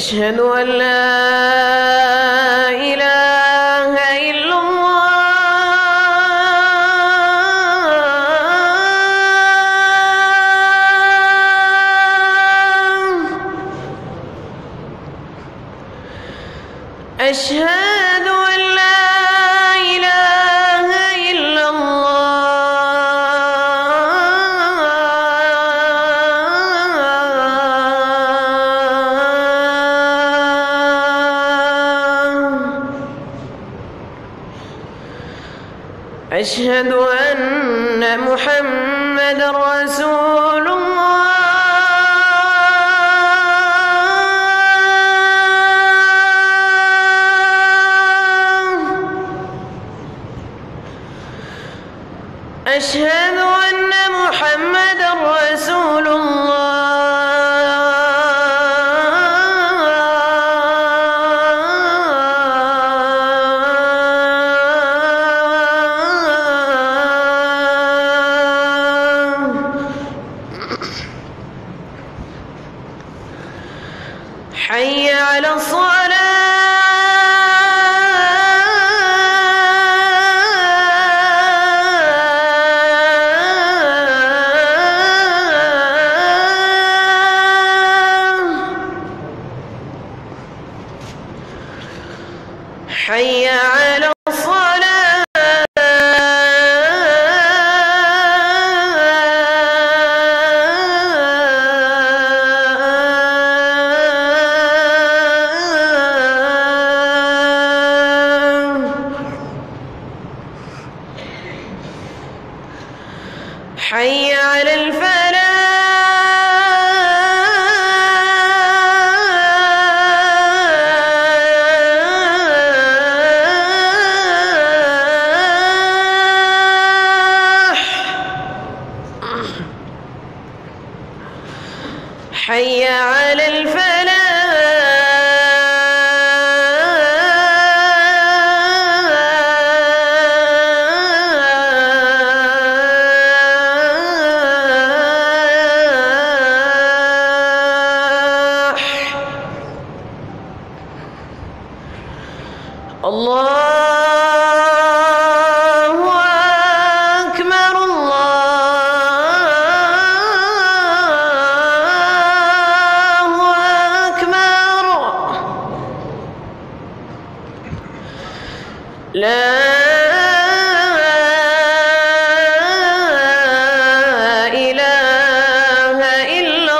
أشهد أن لا إله إلا الله. أشهد أن لا إله إلا أشهد أن محمدًا رسول الله. أشهد أن محمدًا رسول حي على حي على الصلاة. حي على الفلاح. حي على الفلاح. الله أكبر. الله أكبر. لا إله إلا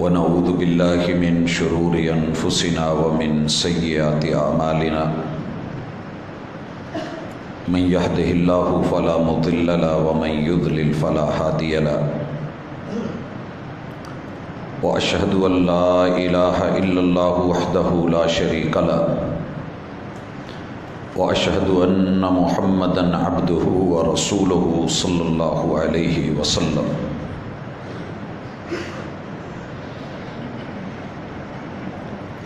ونعوذ بالله من شرور أنفسنا ومن سيئات أعمالنا من يهده الله فلا مضل له ومن يضلل فلا هادي له وأشهد أن لا إله إلا الله وحده لا شريك له وأشهد أن محمدًا عبده ورسوله صلى الله عليه وسلم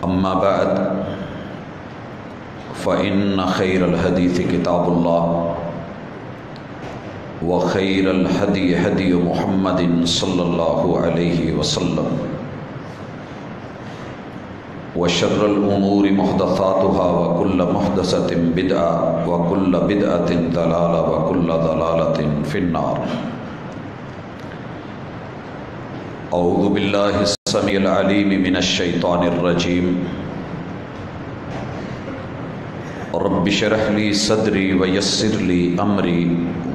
أما بعد فإن خير الحديث كتاب الله وخير الهدي هدي محمد صلى الله عليه وسلم وشر الأمور محدثاتها وكل محدثة بدعة وكل بدعة ضلالة وكل ضلالة في النار. أعوذ بالله السميع العليم من الشيطان الرجيم. رب اشرح لي صدري ويسر لي أمري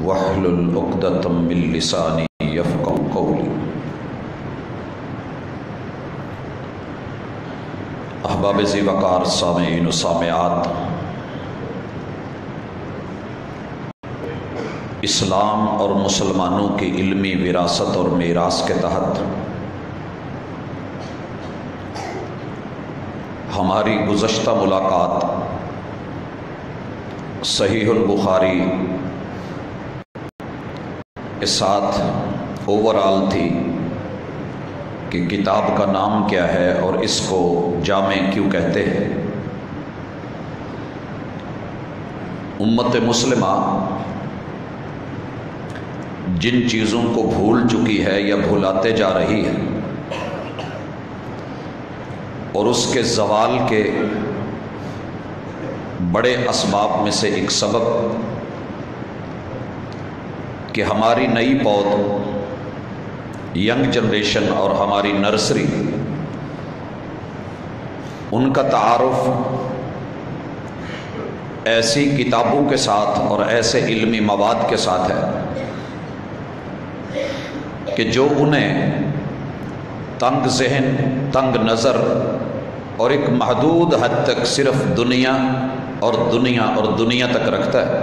واحلل عقدة من لساني يفقهوا قولي. احباب ذی وقار سامعین و سامعات، اسلام اور مسلمانوں کی علمی وراثت اور میراث کے تحت ہماری گزشتہ ملاقات صحیح البخاری کے ساتھ اوورآل تھی کہ کتاب کا نام کیا ہے اور اس کو جامع کیوں کہتے ہیں. امت مسلمہ جن چیزوں کو بھول چکی ہے یا بھلاتے جا رہی ہے اور اس کے زوال کے بڑے اسباب میں سے ایک سبب کہ ہماری نئی پود ینگ جنریشن اور ہماری نرسری ان کا تعارف ایسی کتابوں کے ساتھ اور ایسے علمی مواد کے ساتھ ہے کہ جو انہیں تنگ ذہن، تنگ نظر اور ایک محدود حد تک صرف دنیا تک رکھتا ہے،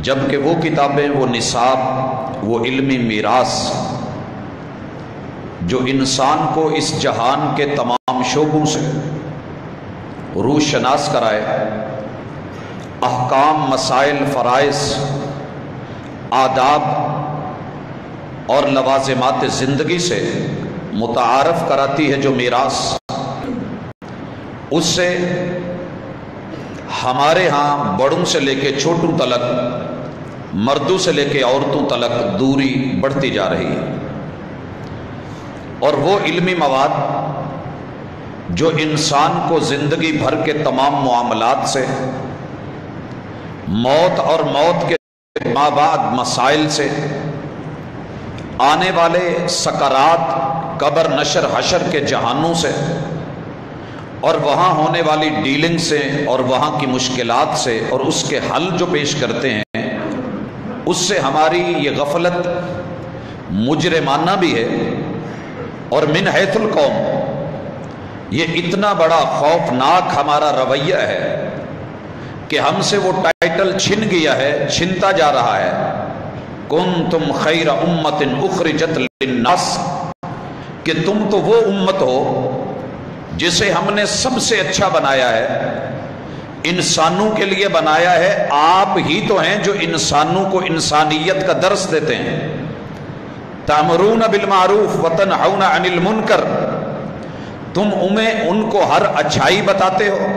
جبکہ وہ کتابیں، وہ نصاب، وہ علمی میراث جو انسان کو اس جہان کے تمام شعبوں سے روشناس کرائے، احکام، مسائل، فرائض، آداب اور لوازمات زندگی سے متعارف کراتی ہے، جو میراث، اس سے ہمارے ہاں بڑوں سے لے کے چھوٹوں تلک، مردوں سے لے کے عورتوں تلک دوری بڑھتی جا رہی ہے. اور وہ علمی مواد جو انسان کو زندگی بھر کے تمام معاملات سے، موت اور موت کے ما بعد مسائل سے، آنے والے سکرات، قبر، نشر، حشر کے جہانوں سے اور وہاں ہونے والی ڈیلنگ سے اور وہاں کی مشکلات سے اور اس کے حل جو پیش کرتے ہیں، اس سے ہماری یہ غفلت مجرمانہ بھی ہے. اور من حیث القوم یہ اتنا بڑا خوفناک ہمارا رویہ ہے کہ ہم سے وہ ٹائٹل چھن گیا ہے، چھنتا جا رہا ہے. کنتم خیر امت اخرجت للناس، کہ تم تو وہ امت ہو جسے ہم نے سب سے اچھا بنایا ہے، انسانوں کے لیے بنایا ہے. آپ ہی تو ہیں جو انسانوں کو انسانیت کا درس دیتے ہیں. تأمرون بالمعروف وتنہون عن المنکر، تم ان کو ہر اچھائی بتاتے ہو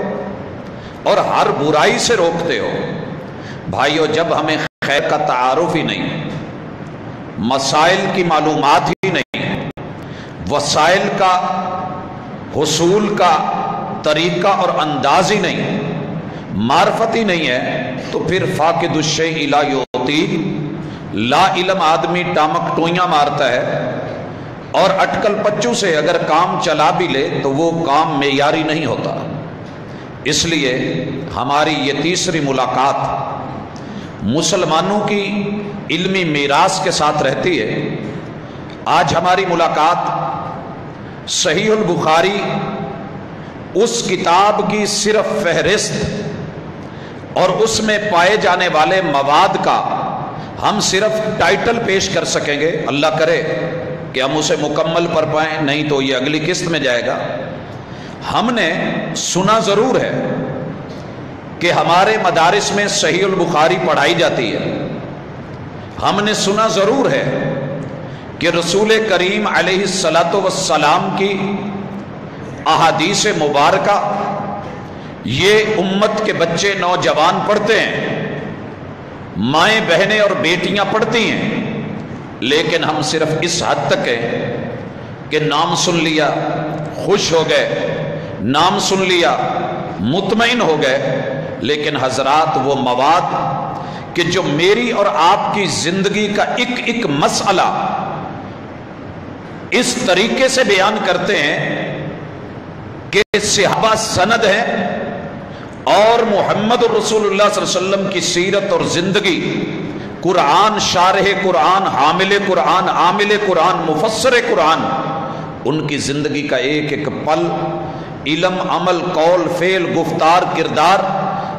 اور ہر برائی سے روکتے ہو. بھائیو، جب ہمیں خیر کا تعارف ہی نہیں، مسائل کی معلومات ہی نہیں، وسائل کا حصول کا طریقہ اور انداز ہی نہیں، معرفت ہی نہیں ہے، تو پھر فاقد الشیء لا یعطی، لا علم آدمی ٹامک ٹوئیاں مارتا ہے اور اٹکل پچو سے اگر کام چلا بھی لے تو وہ کام معیاری نہیں ہوتا. اس لیے ہماری یہ تیسری ملاقات مسلمانوں کی علمی میراث کے ساتھ رہتی ہے. آج ہماری ملاقات صحیح البخاری اس کتاب کی صرف فہرست اور اس میں پائے جانے والے مواد کا ہم صرف ٹائٹل پیش کر سکیں گے. اللہ کرے کہ ہم اسے مکمل پڑھ پائیں، نہیں تو یہ اگلی قسط میں جائے گا. ہم نے سنا ضرور ہے کہ ہمارے مدارس میں صحیح البخاری پڑھائی جاتی ہے. ہم نے سنا ضرور ہے کہ رسول کریم علیہ الصلاۃ والسلام کی احادیث مبارکہ یہ امت کے بچے نوجوان پڑھتے ہیں، مائیں بہنیں اور بیٹیاں پڑھتی ہیں. لیکن ہم صرف اس حد تک ہیں کہ نام سن لیا خوش ہو گئے، نام سن لیا مطمئن ہو گئے. لیکن حضرات وہ مواد کہ جو میری اور آپ کی زندگی کا ایک ایک مسئلہ اس طریقے سے بیان کرتے ہیں کہ صحابہ سند ہیں اور محمد رسول اللہ صلی اللہ علیہ وسلم کی سیرت اور زندگی، قرآن شارح قرآن، حامل قرآن، عامل قرآن، مفسر قرآن، ان کی زندگی کا ایک ایک پل، علم، عمل، قول، فعل، گفتار، کردار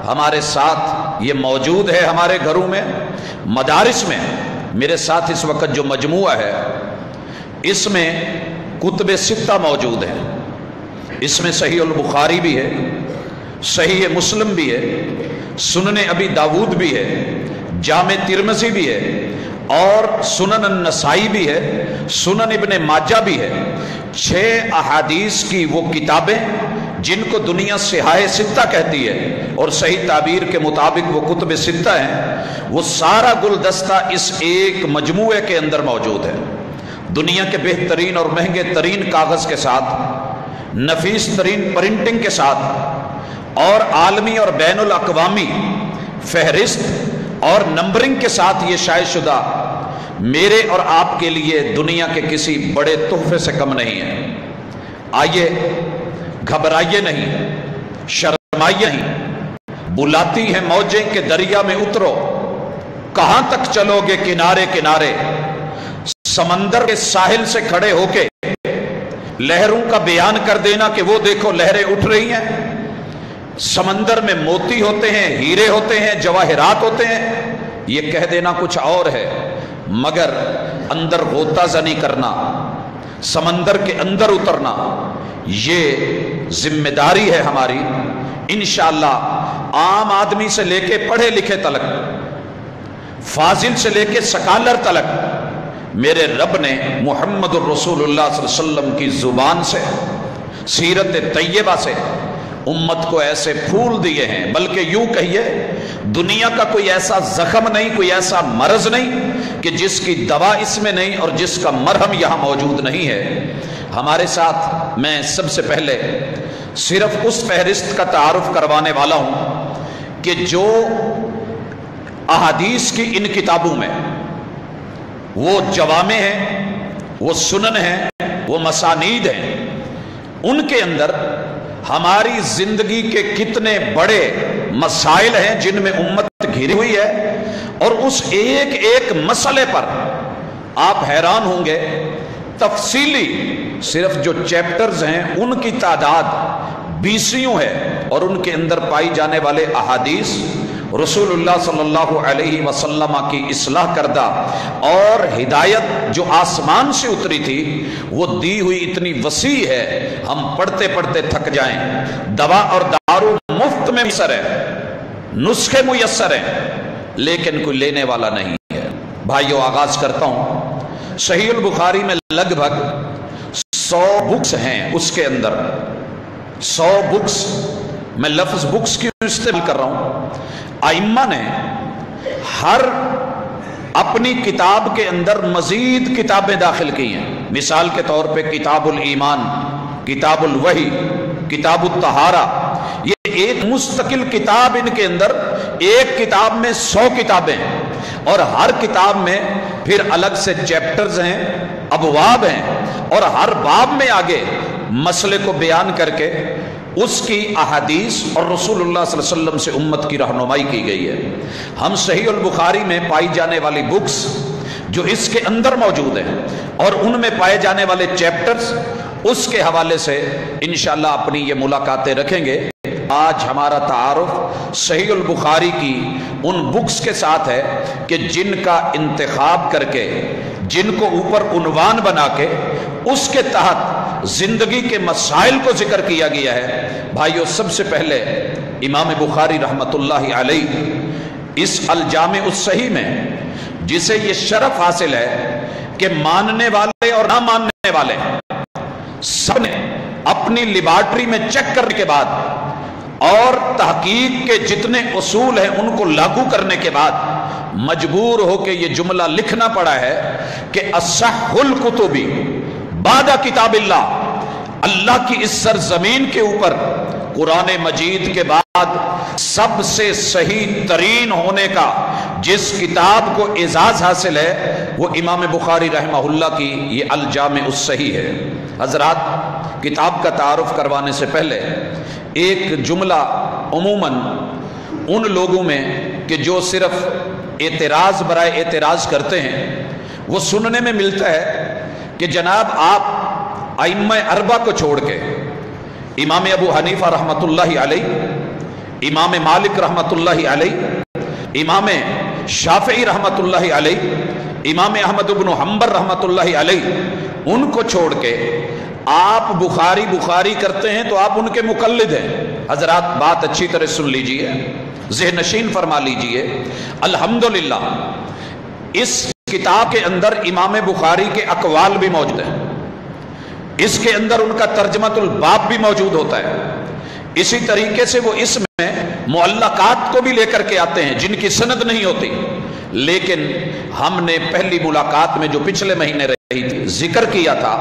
ہمارے ساتھ یہ موجود ہے. ہمارے گھروں میں، مدارس میں میرے ساتھ اس وقت جو مجموعہ ہے اس میں کتب ستہ موجود ہیں. اس میں صحیح البخاری بھی ہے، صحیح مسلم بھی ہے، سنن ابی داود بھی ہے، جامع ترمذی بھی ہے اور سنن النسائی بھی ہے، سنن ابن ماجہ بھی ہے. 6 احادیث کی وہ کتابیں جن کو دنیا صحاح ستہ کہتی ہے اور صحیح تعبیر کے مطابق وہ کتب ستہ ہیں، وہ سارا گلدستہ اس ایک مجموعے کے اندر موجود ہے. دنیا کے بہترین اور مہنگے ترین کاغذ کے ساتھ، نفیس ترین پرنٹنگ کے ساتھ اور عالمی اور بین الاقوامی فہرست اور نمبرنگ کے ساتھ یہ شائع شدہ میرے اور آپ کے لیے دنیا کے کسی بڑے تحفے سے کم نہیں ہے. آئیے، گھبرائیے نہیں، شرمائیے نہیں، بلاتی ہیں موجیں کہ دریا میں اترو، کہاں تک چلو گے کنارے کنارے. سمندر کے ساحل سے کھڑے ہو کے لہروں کا بیان کر دینا کہ وہ دیکھو لہریں اٹھ رہی ہیں. سمندر میں موتی ہوتے ہیں، ہیرے ہوتے ہیں، جواہرات ہوتے ہیں، یہ کہہ دینا کچھ اور ہے. مگر اندر غوطہ زنی کرنا، سمندر کے اندر اترنا، یہ ذمہ داری ہے ہماری. انشاءاللہ عام آدمی سے لے کے پڑھے لکھے تلک، فاضل سے لے کے سکالر تلک، میرے رب نے محمد الرسول اللہ صلی اللہ علیہ وسلم کی زبان سے، سیرت طیبہ سے امت کو ایسے پھول دیے ہیں. بلکہ یوں کہیے دنیا کا کوئی ایسا زخم نہیں، کوئی ایسا مرض نہیں کہ جس کی دوا اس میں نہیں اور جس کا مرہم یہاں موجود نہیں ہے. ہمارے ساتھ میں سب سے پہلے صرف اس فہرست کا تعارف کروانے والا ہوں کہ جو احادیث کی ان کتابوں میں وہ جوامع ہیں، وہ سنن ہیں، وہ مسانید ہیں، ان کے اندر ہماری زندگی کے کتنے بڑے مسائل ہیں جن میں امت گھری ہوئی ہے. اور اس ایک ایک مسئلے پر آپ حیران ہوں گے. تفصیلی صرف جو چیپٹرز ہیں ان کی تعداد 20 ہے اور ان کے اندر پائی جانے والے احادیث رسول اللہ صلی اللہ علیہ وسلم کی اصلاح کردہ اور ہدایت جو آسمان سے اتری تھی وہ دی ہوئی اتنی وسیع ہے، ہم پڑھتے پڑھتے تھک جائیں. دوا اور دارو مفت میں میسر ہے، نسخے میسر ہیں، لیکن کوئی لینے والا نہیں ہے. بھائیو، آغاز کرتا ہوں. صحیح البخاری میں لگ بھگ 100 بکس ہیں. اس کے اندر 100 بکس، میں لفظ بکس کی استعمال کر رہا ہوں. ائمہ نے ہر اپنی کتاب کے اندر مزید کتابیں داخل کی ہیں. مثال کے طور پہ کتاب الایمان، کتاب الوحی، کتاب الطہارہ، یہ ایک مستقل کتاب. ان کے اندر ایک کتاب میں 100 کتابیں ہیں اور ہر کتاب میں پھر الگ سے چیپٹرز ہیں، ابواب ہیں، اور ہر باب میں آگے مسئلے کو بیان کر کے اس کی احادیث اور رسول اللہ صلی اللہ علیہ وسلم سے امت کی رہنمائی کی گئی ہے. ہم صحیح البخاری میں پائی جانے والی بکس جو اس کے اندر موجود ہیں اور ان میں پائے جانے والے چیپٹرز، اس کے حوالے سے انشاءاللہ اپنی یہ ملاقاتیں رکھیں گے۔ آج ہمارا تعارف صحیح البخاری کی ان بکس کے ساتھ ہے کہ جن کا انتخاب کر کے، جن کو اوپر عنوان بنا کے اس کے تحت زندگی کے مسائل کو ذکر کیا گیا ہے۔ بھائیو، سب سے پہلے امام بخاری رحمۃ اللہ علیہ اس الجامع الصحیح میں جسے یہ شرف حاصل ہے کہ ماننے والے اور نہ ماننے والے سب نے اپنی لیبارٹری میں چیک کرنے کے بعد اور تحقیق کے جتنے اصول ہیں ان کو لاگو کرنے کے بعد مجبور ہو کے یہ جملہ لکھنا پڑا ہے کہ اصح الکتب بعد کتاب اللہ، اللہ کی اس سرزمین کے اوپر قرآن مجید کے بعد سب سے صحیح ترین ہونے کا جس کتاب کو اعزاز حاصل ہے وہ امام بخاری رحمہ اللہ کی یہ الجامع الصحیح ہے۔ حضرات، کتاب کا تعارف کروانے سے پہلے ایک جملہ عموماً ان لوگوں میں کہ جو صرف اعتراض برائے اعتراض کرتے ہیں وہ سننے میں ملتا ہے کہ جناب آپ ائمہ اربعہ کو چھوڑ کے امام ابو حنیفہ رحمۃ اللہ علیہ، امام مالک رحمۃ اللہ علیہ، امام شافعی رحمۃ اللہ علیہ، امام احمد بن حنبل رحمۃ اللہ علیہ، ان کو چھوڑ کے آپ بخاری کرتے ہیں تو آپ ان کے مقلد ہیں۔ حضرات، بات اچھی طرح سن لیجئے، ذہن نشین فرما لیجئے۔ الحمدللہ اس کتاب کے اندر امام بخاری کے اقوال بھی موجود ہیں، اس کے اندر ان کا ترجمۃ الباب بھی موجود ہوتا ہے۔ اسی طریقے سے وہ اس میں معلقات کو بھی لے کر کے آتے ہیں جن کی سند نہیں ہوتی، لیکن ہم نے پہلی ملاقات میں جو پچھلے مہینے رہی تھی ذکر کیا تھا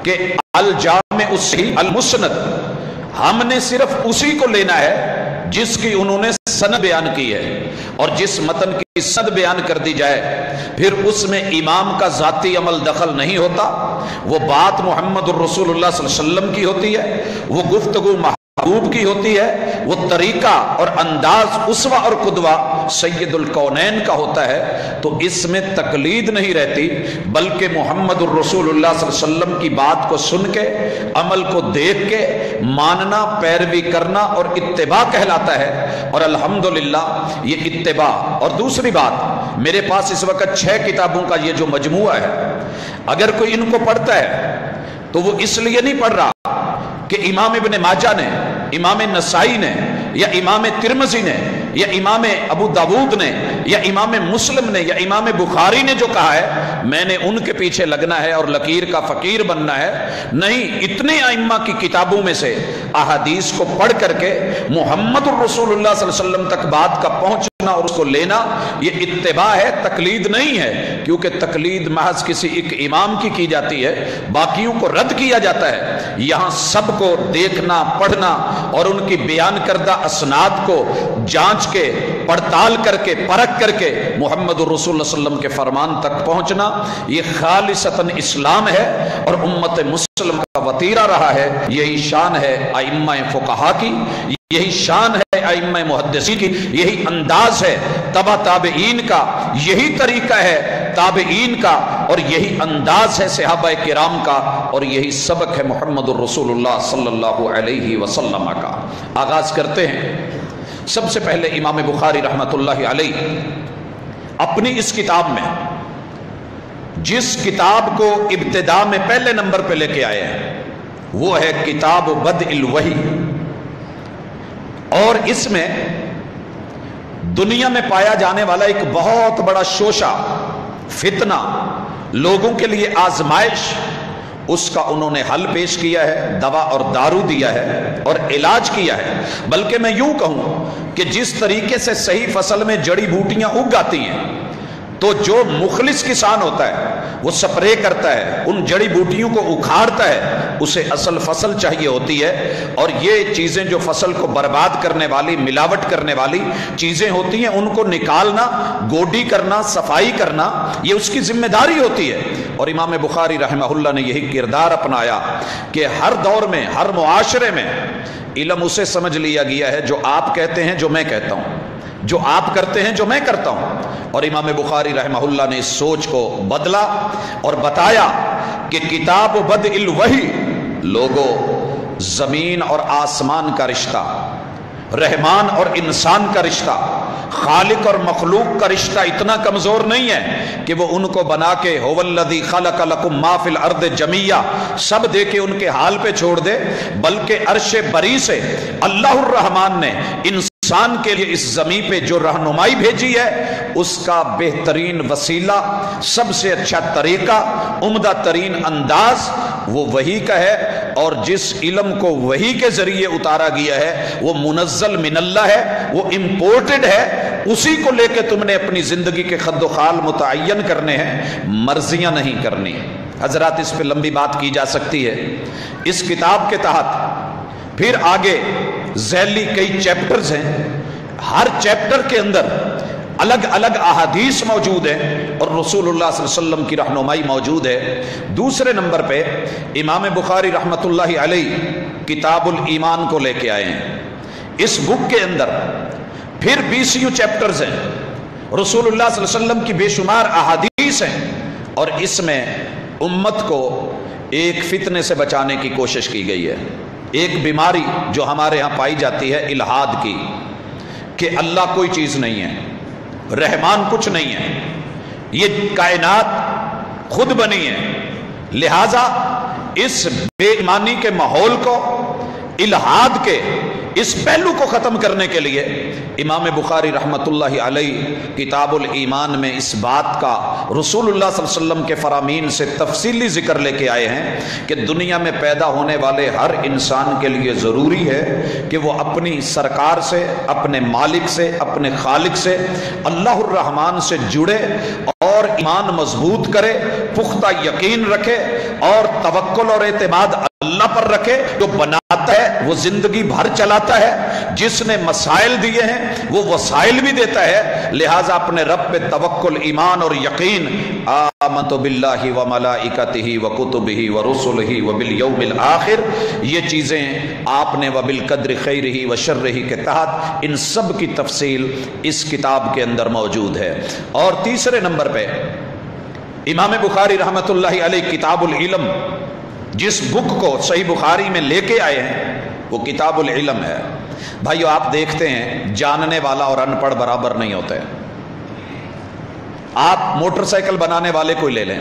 کہ الجامع الصحیح المسند، ہم نے صرف اسی کو لینا ہے جس کی انہوں نے سند بیان کی ہے، اور جس متن کی سند بیان کر دی جائے پھر اس میں امام کا ذاتی عمل دخل نہیں ہوتا، وہ بات محمد الرسول اللہ صلی اللہ علیہ وسلم کی ہوتی ہے، وہ گفتگو محبوب کی ہوتی ہے، وہ طریقہ اور انداز اسوہ اور قدوہ سید الکونین کا ہوتا ہے، تو اس میں تقلید نہیں رہتی بلکہ محمد الرسول اللہ صلی اللہ علیہ وسلم کی بات کو سن کے، عمل کو دیکھ کے ماننا، پیروی کرنا اور اتباع کہلاتا ہے۔ اور الحمدللہ یہ اتباع۔ اور دوسری بات، میرے پاس اس وقت 6 کتابوں کا یہ جو مجموعہ ہے، اگر کوئی ان کو پڑھتا ہے تو وہ اس لیے نہیں پڑھ رہا کہ امام ابن ماجہ نے، امام نسائی نے، یا امام ترمذی نے، یا امام ابو داود نے، یا امام مسلم نے، یا امام بخاری نے جو کہا ہے میں نے ان کے پیچھے لگنا ہے اور لکیر کا فقیر بننا ہے۔ نہیں، اتنے ائمہ کی کتابوں میں سے احادیث کو پڑھ کر کے محمد الرسول اللہ صلی اللہ علیہ وسلم تک بات کا پہنچنا اور اس کو لینا، یہ اتباع ہے، تقلید نہیں ہے، کیونکہ تقلید محض کسی ایک امام کی جاتی ہے، باقیوں کو رد کیا جاتا ہے۔ یہاں سب کو دیکھنا، پڑھنا اور ان کی بیان کردہ اسناد کو جانچ کے، پڑتال کر کے، پرکھ کر کے محمد الرسول اللہ صلی اللہ علیہ وسلم کے فرمان تک پہنچنا، یہ خالصتاً اسلام ہے اور امت مسلم کا وطیرہ رہا ہے۔ یہی شان ہے ائمہ فقہا کی، یہی شان ہے ائمہ محدثین کی، یہی انداز ہے تبع تابعین کا، یہی طریقہ ہے تابعین کا، اور یہی انداز ہے صحابہ کرام کا، اور یہی سبق ہے محمد الرسول اللہ صلی اللہ علیہ وسلم کا۔ آغاز کرتے ہیں۔ سب سے پہلے امام بخاری رحمۃ اللہ علیہ اپنی اس کتاب میں جس کتاب کو ابتدا میں پہلے نمبر پہ لے کے آئے ہیں وہ ہے کتاب بدء الوحی، اور اس میں دنیا میں پایا جانے والا ایک بہت بڑا شوشہ، فتنہ، لوگوں کے لیے آزمائش، اس کا انہوں نے حل پیش کیا ہے، دوا اور دارو دیا ہے اور علاج کیا ہے۔ بلکہ میں یوں کہوں کہ جس طریقے سے صحیح فصل میں جڑی بوٹیاں اگ جاتی ہیں تو جو مخلص کسان ہوتا ہے وہ سپرے کرتا ہے، ان جڑی بوٹیوں کو اکھاڑتا ہے، اسے اصل فصل چاہیے ہوتی ہے، اور یہ چیزیں جو فصل کو برباد کرنے والی، ملاوٹ کرنے والی چیزیں ہوتی ہیں ان کو نکالنا، گوڈی کرنا، صفائی کرنا، یہ اس کی ذمہ داری ہوتی ہے۔ اور امام بخاری رحمہ اللہ نے یہی کردار اپنایا کہ ہر دور میں، ہر معاشرے میں علم اسے سمجھ لیا گیا ہے جو آپ کہتے ہیں، جو میں کہتا ہوں، جو آپ کرتے ہیں، جو میں کرتا ہوں۔ اور امام بخاری رحمہ اللہ نے اس سوچ کو بدلا اور بتایا کہ کتاب بدء الوحی لوگوں، زمین اور آسمان کا رشتہ، رحمان اور انسان کا رشتہ، خالق اور مخلوق کا رشتہ اتنا کمزور نہیں ہے کہ وہ ان کو بنا کے هو الذی خلق لکم ما فی الارض جمیعا سب دے کے ان کے حال پہ چھوڑ دے، بلکہ عرش بری سے اللہ الرحمن نے انسان کے لیے اس زمین پہ جو رہنمائی بھیجی ہے اس کا بہترین وسیلہ، سب سے اچھا طریقہ، عمدہ ترین انداز وہ وحی کا ہے، اور جس علم کو وحی کے ذریعے اتارا گیا ہے وہ منزل من اللہ ہے، وہ امپورٹڈ ہے، اسی کو لے کے تم نے اپنی زندگی کے خد و خال متعین کرنے ہیں، مرضیاں نہیں کرنی۔ حضرات اس پہ لمبی بات کی جا سکتی ہے۔ اس کتاب کے تحت پھر آگے ذیلی کئی چیپٹرز ہیں، ہر چیپٹر کے اندر الگ الگ احادیث موجود ہیں اور رسول اللہ صلی اللہ علیہ وسلم کی رہنمائی موجود ہے۔ دوسرے نمبر پہ امام بخاری رحمۃ اللہ علیہ کتاب الایمان کو لے کے آئے ہیں۔ اس بک کے اندر پھر 20 چیپٹرز ہیں، رسول اللہ صلی اللہ علیہ وسلم کی بے شمار احادیث ہیں، اور اس میں امت کو ایک فتنے سے بچانے کی کوشش کی گئی ہے، ایک بیماری جو ہمارے ہاں پائی جاتی ہے الہاد کی، کہ اللہ کوئی چیز نہیں ہے، رحمان کچھ نہیں ہے، یہ کائنات خود بنی ہے۔ لہذا اس بے ایمانی کے ماحول کو، الہاد کے اس پہلو کو ختم کرنے کے لیے امام بخاری رحمۃ اللہ علیہ کتاب الایمان میں اس بات کا رسول اللہ صلی اللہ علیہ وسلم کے فرامین سے تفصیلی ذکر لے کے آئے ہیں کہ دنیا میں پیدا ہونے والے ہر انسان کے لیے ضروری ہے کہ وہ اپنی سرکار سے، اپنے مالک سے، اپنے خالق سے، اللہ الرحمن سے جڑے اور ایمان مضبوط کرے، پختہ یقین رکھے اور توکل اور اعتماد اللہ پر رکھے۔ جو بناتا ہے وہ زندگی بھر چلاتا ہے، جس نے مسائل دیے ہیں وہ وسائل بھی دیتا ہے، لہٰذا اپنے رب پہ توکل، ایمان اور یقین، آمنت باللہ وملائکتہ وکتبہ ورسلہ وبالیوم الآخر، یہ چیزیں آپ نے وبالقدر خیرہ وشرہ کے تحت ان سب کی تفصیل اس کتاب کے اندر موجود ہے۔ اور تیسرے نمبر پہ امام بخاری رحمۃ اللہ علیہ کتاب العلم، جس بک کو صحیح بخاری میں لے کے آئے ہیں وہ کتاب العلم ہے۔ بھائیو آپ دیکھتے ہیں جاننے والا اور ان پڑھ برابر نہیں ہوتے۔ آپ موٹر سائیکل بنانے والے کو لے لیں،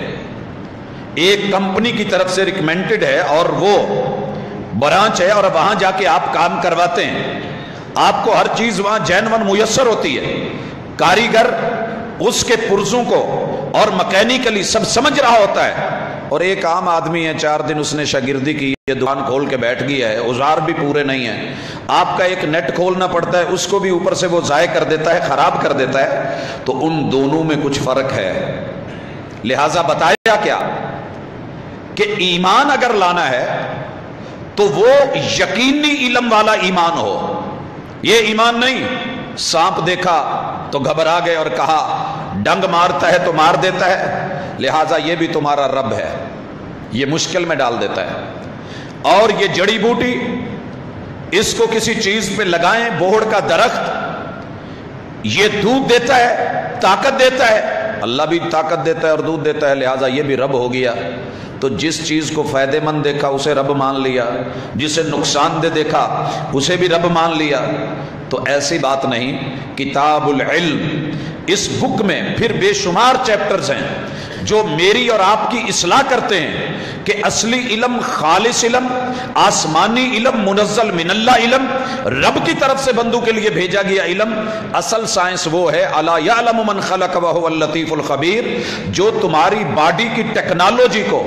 ایک کمپنی کی طرف سے ریکمینڈڈ ہے اور وہ برانچ ہے اور وہاں جا کے آپ کام کرواتے ہیں، آپ کو ہر چیز وہاں جینون میسر ہوتی ہے، کاریگر اس کے پرزوں کو اور مکینیکلی سب سمجھ رہا ہوتا ہے، اور ایک عام آدمی ہے 4 دن اس نے شاگردی کی ہے، دکان کھول کے بیٹھ گیا ہے، اوزار بھی پورے نہیں ہیں، آپ کا ایک نیٹ کھولنا پڑتا ہے، اس کو بھی اوپر سے وہ ضائع کر دیتا ہے، خراب کر دیتا ہے، تو ان دونوں میں کچھ فرق ہے۔ لہٰذا بتایا کیا کہ ایمان اگر لانا ہے تو وہ یقینی علم والا ایمان ہو، یہ ایمان نہیں سانپ دیکھا تو گھبرا گئے اور کہا ڈنگ مارتا ہے تو مار دیتا ہے، لہٰذا یہ بھی تمہارا رب ہے، یہ مشکل میں ڈال دیتا ہے۔ اور یہ جڑی بوٹی اس کو کسی چیز پہ لگائیں، بوہڑ کا درخت یہ دودھ دیتا ہے، طاقت دیتا ہے، اللہ بھی طاقت دیتا ہے اور دودھ دیتا ہے، لہٰذا یہ بھی رب ہو گیا۔ تو جس چیز کو فائدہ مند دیکھا اسے رب مان لیا، جسے نقصان دہ دیکھا اسے بھی رب مان لیا۔ تو ایسی بات نہیں، کتاب العلم اس بک میں پھر بے شمار چیپٹرز ہیں جو میری اور آپ کی اصلاح کرتے ہیں کہ اصلی علم، خالص علم، آسمانی علم، منزل من اللہ علم، رب کی طرف سے بندوں کے لیے بھیجا گیا علم، اصل سائنس وہ ہے الا یعلم من خلق وهو اللطیف الخبیر، جو تمہاری باڈی کی ٹیکنالوجی کو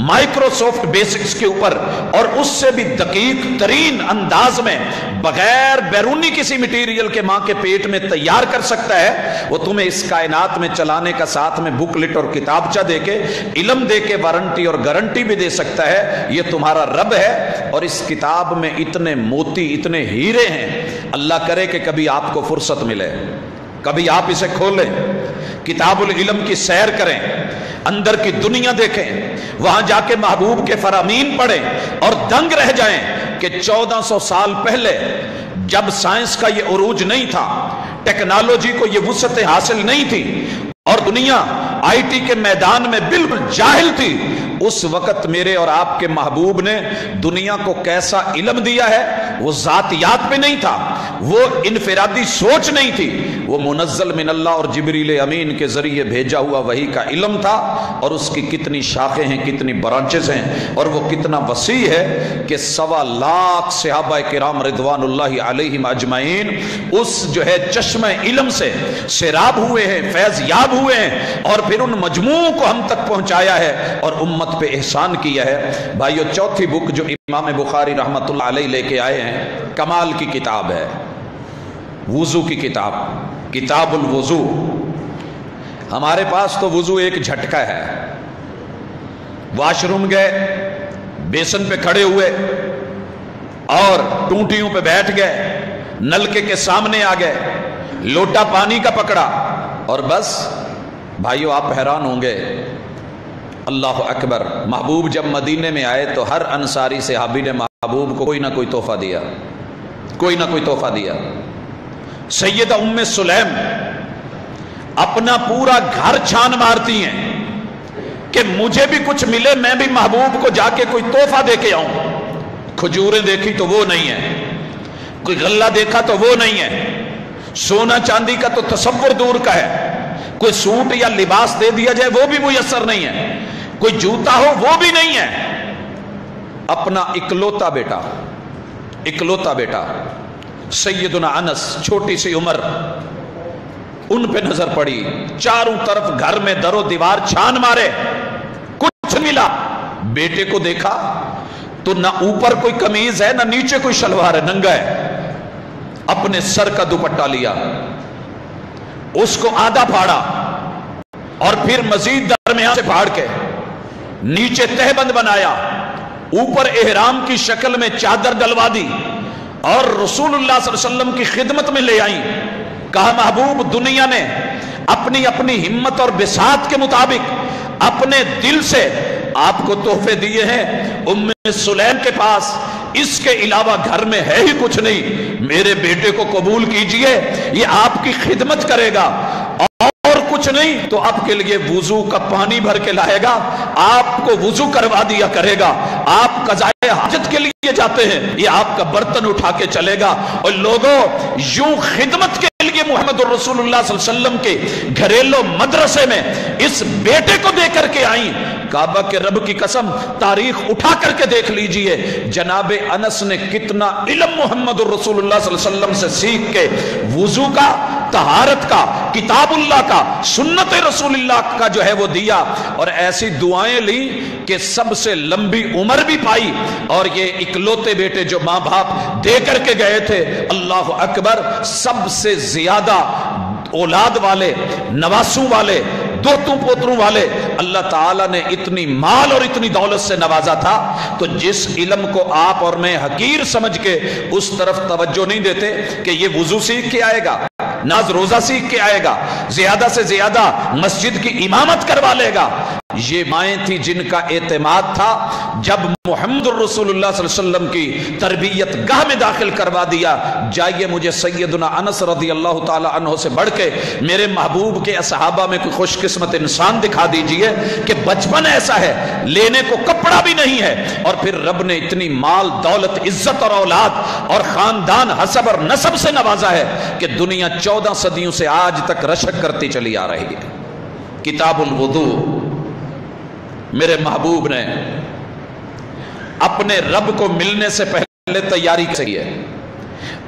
مائکروسافٹ بیسکس کے اوپر اور اس سے بھی دقیق ترین انداز میں بغیر بیرونی کسی مٹیریل کے ماں کے پیٹ میں تیار کر سکتا ہے، وہ تمہیں اس کائنات میں چلانے کا ساتھ میں بکلٹ اور کتابچہ دے کے، علم دے کے وارنٹی اور گارنٹی بھی دے سکتا ہے، یہ تمہارا رب ہے۔ اور اس کتاب میں اتنے موتی، اتنے ہیرے ہیں، اللہ کرے کہ کبھی آپ کو فرصت ملے، کبھی آپ اسے کھولیں، کتاب العلم کی سیر کریں، اندر کی دنیا دیکھیں، وہاں جا کے محبوب کے فرامین پڑھیں اور دنگ رہ جائیں کہ 1400 سال پہلے جب سائنس کا یہ عروج نہیں تھا، ٹیکنالوجی کو یہ وسعت حاصل نہیں تھی اور دنیا آئی ٹی کے میدان میں بالکل جاہل تھی، اس وقت میرے اور آپ کے محبوب نے دنیا کو کیسا علم دیا ہے، وہ ذاتیات پہ نہیں تھا، وہ انفرادی سوچ نہیں تھی، وہ منزل من اللہ اور جبریل امین کے ذریعے بھیجا ہوا وحی کا علم تھا، اور اس کی کتنی شاخیں ہیں، کتنی برانچز ہیں، اور وہ کتنا وسیع ہے کہ 1.25 لاکھ صحابہ کرام رضوان اللہ علیہم اجمعین اس جو ہے چشمہ علم سے سیراب ہوئے ہیں، فیض یاب ہوئے ہیں، اور پھر ان مجموع کو ہم تک پہنچایا ہے اور امت پہ احسان کیا ہے۔ بھائیو، چوتھی بک جو امام بخاری رحمت اللہ علیہ لے کے آئے ہیں، کمال کی کتاب ہے، وضو کی کتاب، کتاب الوضو۔ ہمارے پاس تو وضو ایک جھٹکا ہے، واش روم گئے، بیسن پہ کھڑے ہوئے اور ٹونٹیوں پہ بیٹھ گئے، نلکے کے سامنے آ گئے، لوٹا پانی کا پکڑا اور بس۔ بھائیو، آپ حیران ہوں گے، اللہ اکبر، محبوب جب مدینے میں آئے تو ہر انصاری صحابی نے محبوب کو کوئی نہ کوئی تحفہ دیا، کوئی نہ کوئی تحفہ دیا۔ سیدہ ام سلیم اپنا پورا گھر چھان مارتی ہیں کہ مجھے بھی کچھ ملے، میں بھی محبوب کو جا کے کوئی تحفہ دے کے آؤں۔ کھجوریں دیکھی تو وہ نہیں ہے، کوئی غلہ دیکھا تو وہ نہیں ہے، سونا چاندی کا تو تصور دور کا ہے، کوئی سوٹ یا لباس دے دیا جائے وہ بھی میسر نہیں ہے، کوئی جوتا ہو وہ بھی نہیں ہے۔ اپنا اکلوتا بیٹا، اکلوتا بیٹا سیدنا انس، چھوٹی سی عمر، ان پہ نظر پڑی، چاروں طرف گھر میں در و دیوار چھان مارے، کچھ ملا۔ بیٹے کو دیکھا تو نہ اوپر کوئی قمیض ہے، نہ نیچے کوئی شلوار ہے، ننگا ہے۔ اپنے سر کا دوپٹہ لیا، اس کو آدھا پھاڑا اور پھر مزید درمیان سے پھاڑ کے نیچے تہ بند بنایا، اوپر احرام کی شکل میں چادر ڈلوا دی اور رسول اللہ صلی اللہ علیہ وسلم کی خدمت میں لے آئیں۔ کہا محبوب، دنیا نے اپنی اپنی ہمت اور بساط کے مطابق اپنے دل سے آپ کو تحفے دیے ہیں، ام سلیم کے پاس اس کے علاوہ گھر میں ہے ہی کچھ نہیں، میرے بیٹے کو قبول کیجئے، یہ آپ کی خدمت کرے گا، اور کچھ نہیں تو آپ کے لیے وضو کا پانی بھر کے لائے گا، آپ کو وضو کروا دیا کرے گا، آپ قضائے حاجت کے لیے جاتے ہیں، یہ آپ کا برتن اٹھا کے چلے گا۔ اور لوگوں، یوں خدمت کے لیے محمد الرسول اللہ صلی اللہ علیہ وسلم کے گھریلو مدرسے میں اس بیٹے کو دے کر کے آئیں۔ کعبہ کے رب کی قسم، تاریخ اٹھا کر کے دیکھ لیجئے، جناب انس نے کتنا علم محمد الرسول اللہ صلی اللہ علیہ وسلم سے سیکھ کے وضو کا، طہارت کا، کتاب اللہ کا، سنت رسول اللہ کا جو ہے وہ دیا، اور ایسی دعائیں لی کہ سب سے لمبی عمر بھی پائی۔ اور یہ اکلوتے بیٹے جو ماں باپ دے کر کے گئے تھے، اللہ اکبر، سب سے زیادہ اولاد والے، نواسوں والے، دوتوں پوتروں والے اللہ تعالیٰ نے اتنی مال اور اتنی دولت سے نوازا تھا۔ تو جس علم کو آپ اور میں حقیر سمجھ کے اس طرف توجہ نہیں دیتے کہ یہ وضو سیکھ کے آئے گا، ناز روزہ سیکھ کے آئے گا، زیادہ سے زیادہ مسجد کی امامت کروا لے گا، یہ مائیں تھی جن کا اعتماد تھا۔ جب محمد الرسول اللہ صلی اللہ علیہ وسلم کی تربیت گاہ میں داخل کروا دیا، جائیے مجھے سیدنا انس رضی اللہ تعالی عنہ سے بڑھ کے میرے محبوب کے صحابہ میں کوئی خوش قسمت انسان دکھا دیجئے کہ بچپن ایسا ہے، لینے کو کپڑا بھی نہیں ہے، اور پھر رب نے اتنی مال، دولت، عزت اور اولاد اور خاندان، حسب اور نسب سے نوازا ہے کہ دنیا 14 صدیوں سے آج تک رشک کرتی چلی آ رہی ہے۔ کتاب الوضو، میرے محبوب نے اپنے رب کو ملنے سے پہلے تیاری کی ہے۔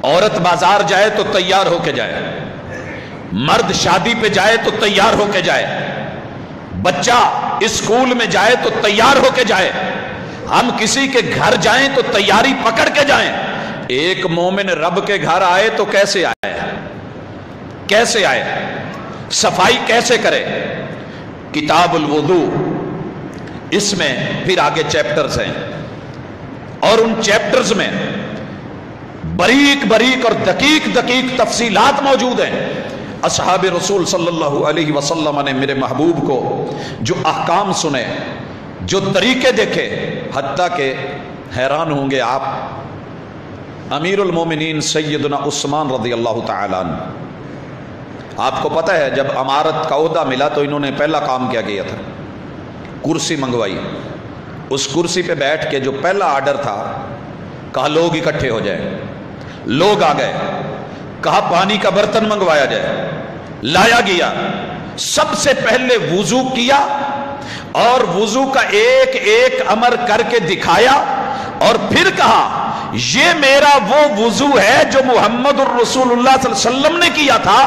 عورت بازار جائے تو تیار ہو کے جائے، مرد شادی پہ جائے تو تیار ہو کے جائے، بچہ اسکول میں جائے تو تیار ہو کے جائے، ہم کسی کے گھر جائیں تو تیاری پکڑ کے جائیں۔ ایک مومن رب کے گھر آئے تو کیسے آئے، کیسے آئے، صفائی کیسے کرے؟ کتاب الوضو، اس میں پھر آگے چیپٹرز ہیں، اور ان چیپٹرز میں باریک باریک اور دقیق دقیق تفصیلات موجود ہیں۔ اصحاب رسول صلی اللہ علیہ وسلم نے میرے محبوب کو جو احکام سنے، جو طریقے دیکھے، حتیٰ کہ حیران ہوں گے آپ، امیر المومنین سیدنا عثمان رضی اللہ تعالیٰ عنہ، آپ کو پتہ ہے جب امارت کا عہدہ ملا تو انہوں نے پہلا کام کیا کیا تھا؟ کرسی منگوائی، اس کرسی پہ بیٹھ کے جو پہلا آرڈر تھا، کہا لوگ اکٹھے ہو جائیں. لوگ آ گئے. کہا پانی کا برتن منگوایا جائے. لایا گیا. سب سے پہلے وضو کیا اور وضو کا ایک ایک امر کر کے دکھایا اور پھر کہا یہ میرا وہ وضو ہے جو محمد الرسول اللہ صلی اللہ علیہ وسلم نے کیا تھا،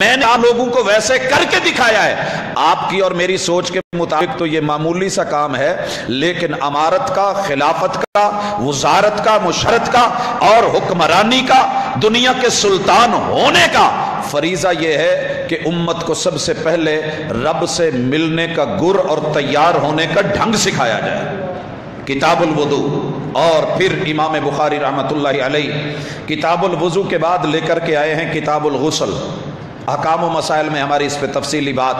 میں نے آپ لوگوں کو ویسے کر کے دکھایا ہے. آپ کی اور میری سوچ کے مطابق تو یہ معمولی سا کام ہے، لیکن امارت کا، خلافت کا، وزارت کا، مشرت کا اور حکمرانی کا، دنیا کے سلطان ہونے کا فریضہ یہ ہے کہ امت کو سب سے پہلے رب سے ملنے کا گر اور تیار ہونے کا ڈھنگ سکھایا جائے. کتاب الوضو. اور پھر امام بخاری رحمۃ اللہ علیہ کتاب الوضو کے بعد لے کر کے آئے ہیں کتاب الغسل. احکام و مسائل میں ہماری اس پہ تفصیلی بات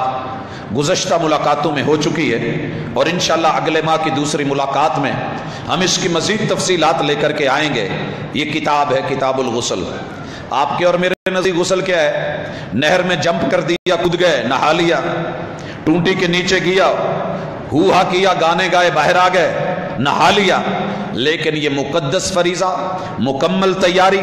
گزشتہ ملاقاتوں میں ہو چکی ہے اور انشاءاللہ اگلے ماہ کی دوسری ملاقات میں ہم اس کی مزید تفصیلات لے کر کے آئیں گے. یہ کتاب ہے کتاب الغسل. آپ کے اور میرے نزدیک غسل کیا ہے؟ نہر میں جمپ کر دیا، کود گئے، نہا لیا، ٹونٹی کے نیچے گیا، ہو ہا کیا، گانے گائے، باہر آ گئے، نہا لیا. لیکن یہ مقدس فریضہ، مکمل تیاری.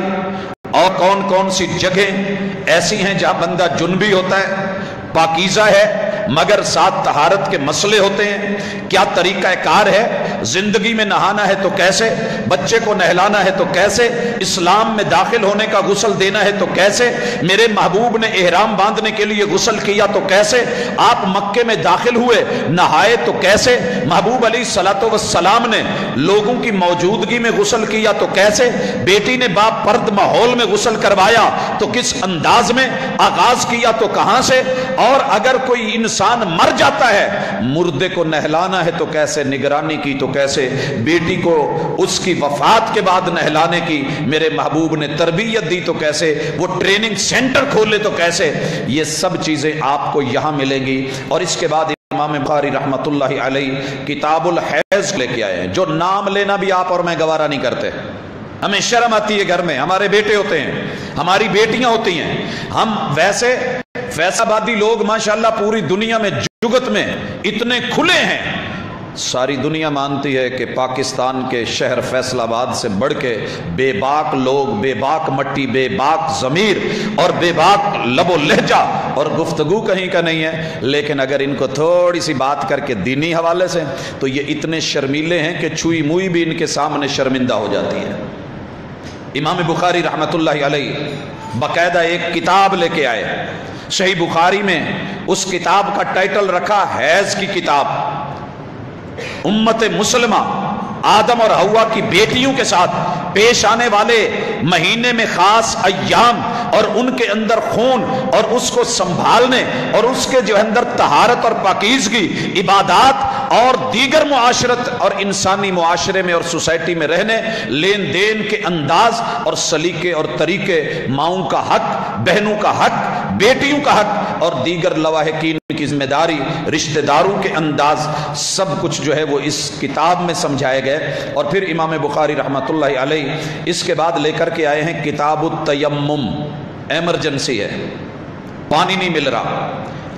اور کون کون سی جگہیں ایسی ہیں جہاں بندہ جنبی ہوتا ہے، پاکیزہ ہے مگر ساتھ طہارت کے مسئلے ہوتے ہیں؟ کیا طریقہ کار ہے؟ زندگی میں نہانا ہے تو کیسے؟ بچے کو نہلانا ہے تو کیسے؟ اسلام میں داخل ہونے کا غسل دینا ہے تو کیسے؟ میرے محبوب نے احرام باندھنے کے لیے غسل کیا تو کیسے؟ آپ مکے میں داخل ہوئے نہائے تو کیسے؟ محبوب علیہ الصلوۃ والسلام نے لوگوں کی موجودگی میں غسل کیا تو کیسے؟ بیٹی نے باپ پرد ماحول میں غسل کروایا تو کس انداز میں؟ آغاز کیا تو کہاں سے؟ اور اگر کوئی انسان مر جاتا ہے، مردے کو نہلانا ہے تو کیسے؟ نگرانی کی تو کیسے؟ بیٹی کو اس کی وفات کے بعد نہلانے کی میرے محبوب نے تربیت دی تو کیسے؟ وہ ٹریننگ سینٹر کھولے تو کیسے؟ یہ سب چیزیں آپ کو یہاں ملیں گی. اور اس کے بعد امام بخاری رحمۃ اللہ علیہ کتاب الحیض لے کے آئے ہیں، جو نام لینا بھی آپ اور میں گوارا نہیں کرتے. ہمیں شرم آتی ہے، گھر میں ہمارے بیٹے ہوتے ہیں، ہماری بیٹیاں ہوتی ہیں. ہم ویسے فیصل آبادی لوگ ماشاءاللہ پوری دنیا میں جگت میں اتنے کھلے ہیں. ساری دنیا مانتی ہے کہ پاکستان کے شہر فیصل آباد سے بڑھ کے بے باک لوگ، بے باک مٹی، بے باک ضمیر اور بے باک لب و لہجہ اور گفتگو کہیں کا نہیں ہے. لیکن اگر ان کو تھوڑی سی بات کر کے دینی حوالے سے تو یہ اتنے شرمیلے ہیں کہ چھوئی موئی بھی ان کے سامنے شرمندہ ہو جاتی ہے. امام بخاری رحمۃ اللہ علیہ باقاعدہ ایک کتاب لے کے آئے. صحیح بخاری میں اس کتاب کا ٹائٹل رکھا حیض کی کتاب. امت مسلمہ آدم اور حوا کی بیٹیوں کے ساتھ پیش آنے والے مہینے میں خاص ایام اور ان کے اندر خون اور اس کو سنبھالنے اور اس کے جو اندر طہارت اور پاکیزگی، عبادات اور دیگر معاشرت اور انسانی معاشرے میں اور سوسائٹی میں رہنے، لین دین کے انداز اور سلیقے اور طریقے، ماؤں کا حق، بہنوں کا حق، بیٹیوں کا حق اور دیگر لواحقین کی ذمہ داری، رشتہ داروں کے انداز، سب کچھ جو ہے وہ اس کتاب میں سمجھائے گئے. اور پھر امام بخاری رحمۃ اللہ علیہ اس کے بعد لے کر کے آئے ہیں کتاب التیمم. ایمرجنسی ہے، پانی نہیں مل رہا،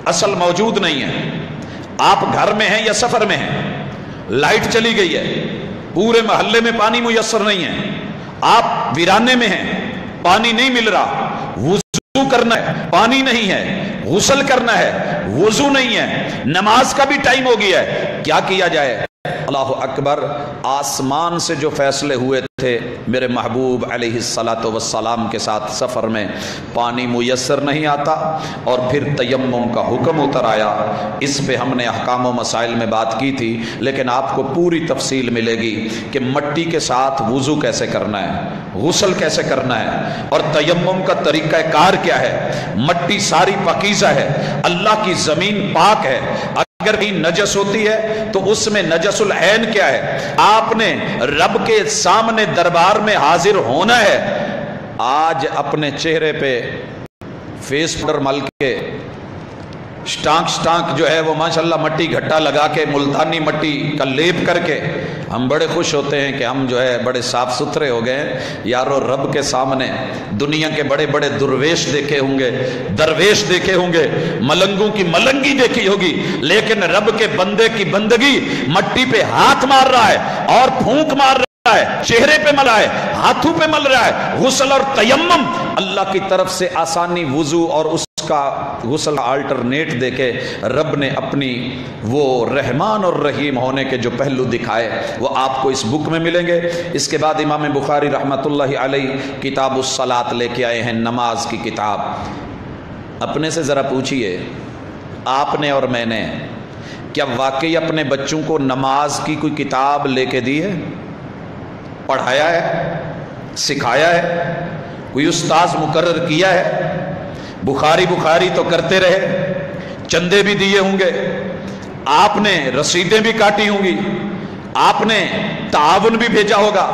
اصل موجود نہیں ہے، آپ گھر میں ہیں یا سفر میں ہیں، لائٹ چلی گئی ہے، پورے محلے میں پانی میسر نہیں ہے، آپ ویرانے میں ہیں، پانی نہیں مل رہا، وضو کرنا ہے، پانی نہیں ہے، غسل کرنا ہے، وضو نہیں ہے، نماز کا بھی ٹائم ہو گیا ہے، کیا کیا جائے؟ اللہ اکبر. آسمان سے جو فیصلے ہوئے تھے میرے محبوب علیہ الصلاۃ والسلام کے ساتھ سفر میں پانی میسر نہیں آتا اور پھر تیمم کا حکم اتر آیا. اس پہ ہم نے احکام و مسائل میں بات کی تھی، لیکن آپ کو پوری تفصیل ملے گی کہ مٹی کے ساتھ وضو کیسے کرنا ہے، غسل کیسے کرنا ہے اور تیمم کا طریقہ کار کیا ہے. مٹی ساری پاکیزہ ہے، اللہ کی زمین پاک ہے. اگر بھی نجس ہوتی ہے تو اس میں نجس العین کیا ہے؟ آپ نے رب کے سامنے دربار میں حاضر ہونا ہے. آج اپنے چہرے پہ فیس پاؤڈر مل کے سٹانک جو ہے وہ ماشاءاللہ مٹی گھٹا لگا کے، ملتانی مٹی کا لیپ کر کے ہم بڑے خوش ہوتے ہیں کہ ہم جو ہے بڑے صاف ستھرے ہو گئے. یارو رب کے سامنے دنیا کے بڑے بڑے درویش دیکھے ہوں گے, درویش دیکھے ہوں گے, ملنگوں کی ملنگی دیکھی ہوگی, لیکن رب کے بندے کی بندگی مٹی پہ ہاتھ مار رہا ہے اور پھونک مار رہا ہے, چہرے پہ مل رہا ہے, ہاتھوں پہ مل رہا ہے. غسل اور تیمم اللہ کی طرف سے آسانی, وضو اور اس کا غسل آلٹرنیٹ دے کے رب نے اپنی وہ رحمان اور رحیم ہونے کے جو پہلو دکھائے وہ آپ کو اس بک میں ملیں گے. اس کے بعد امام بخاری رحمۃ اللہ علیہ کتاب الصلاۃ لے کے آئے ہیں, نماز کی کتاب. اپنے سے ذرا پوچھئے, آپ نے اور میں نے کیا واقعی اپنے بچوں کو نماز کی کوئی کتاب لے کے دی ہے, پڑھایا ہے, سکھایا ہے, کوئی استاذ مقرر کیا ہے؟ بخاری تو کرتے رہے, چندے بھی دیے ہوں گے, آپ نے رسیدیں بھی کاٹی ہوں گی, آپ نے تعاون بھی بھیجا ہوگا,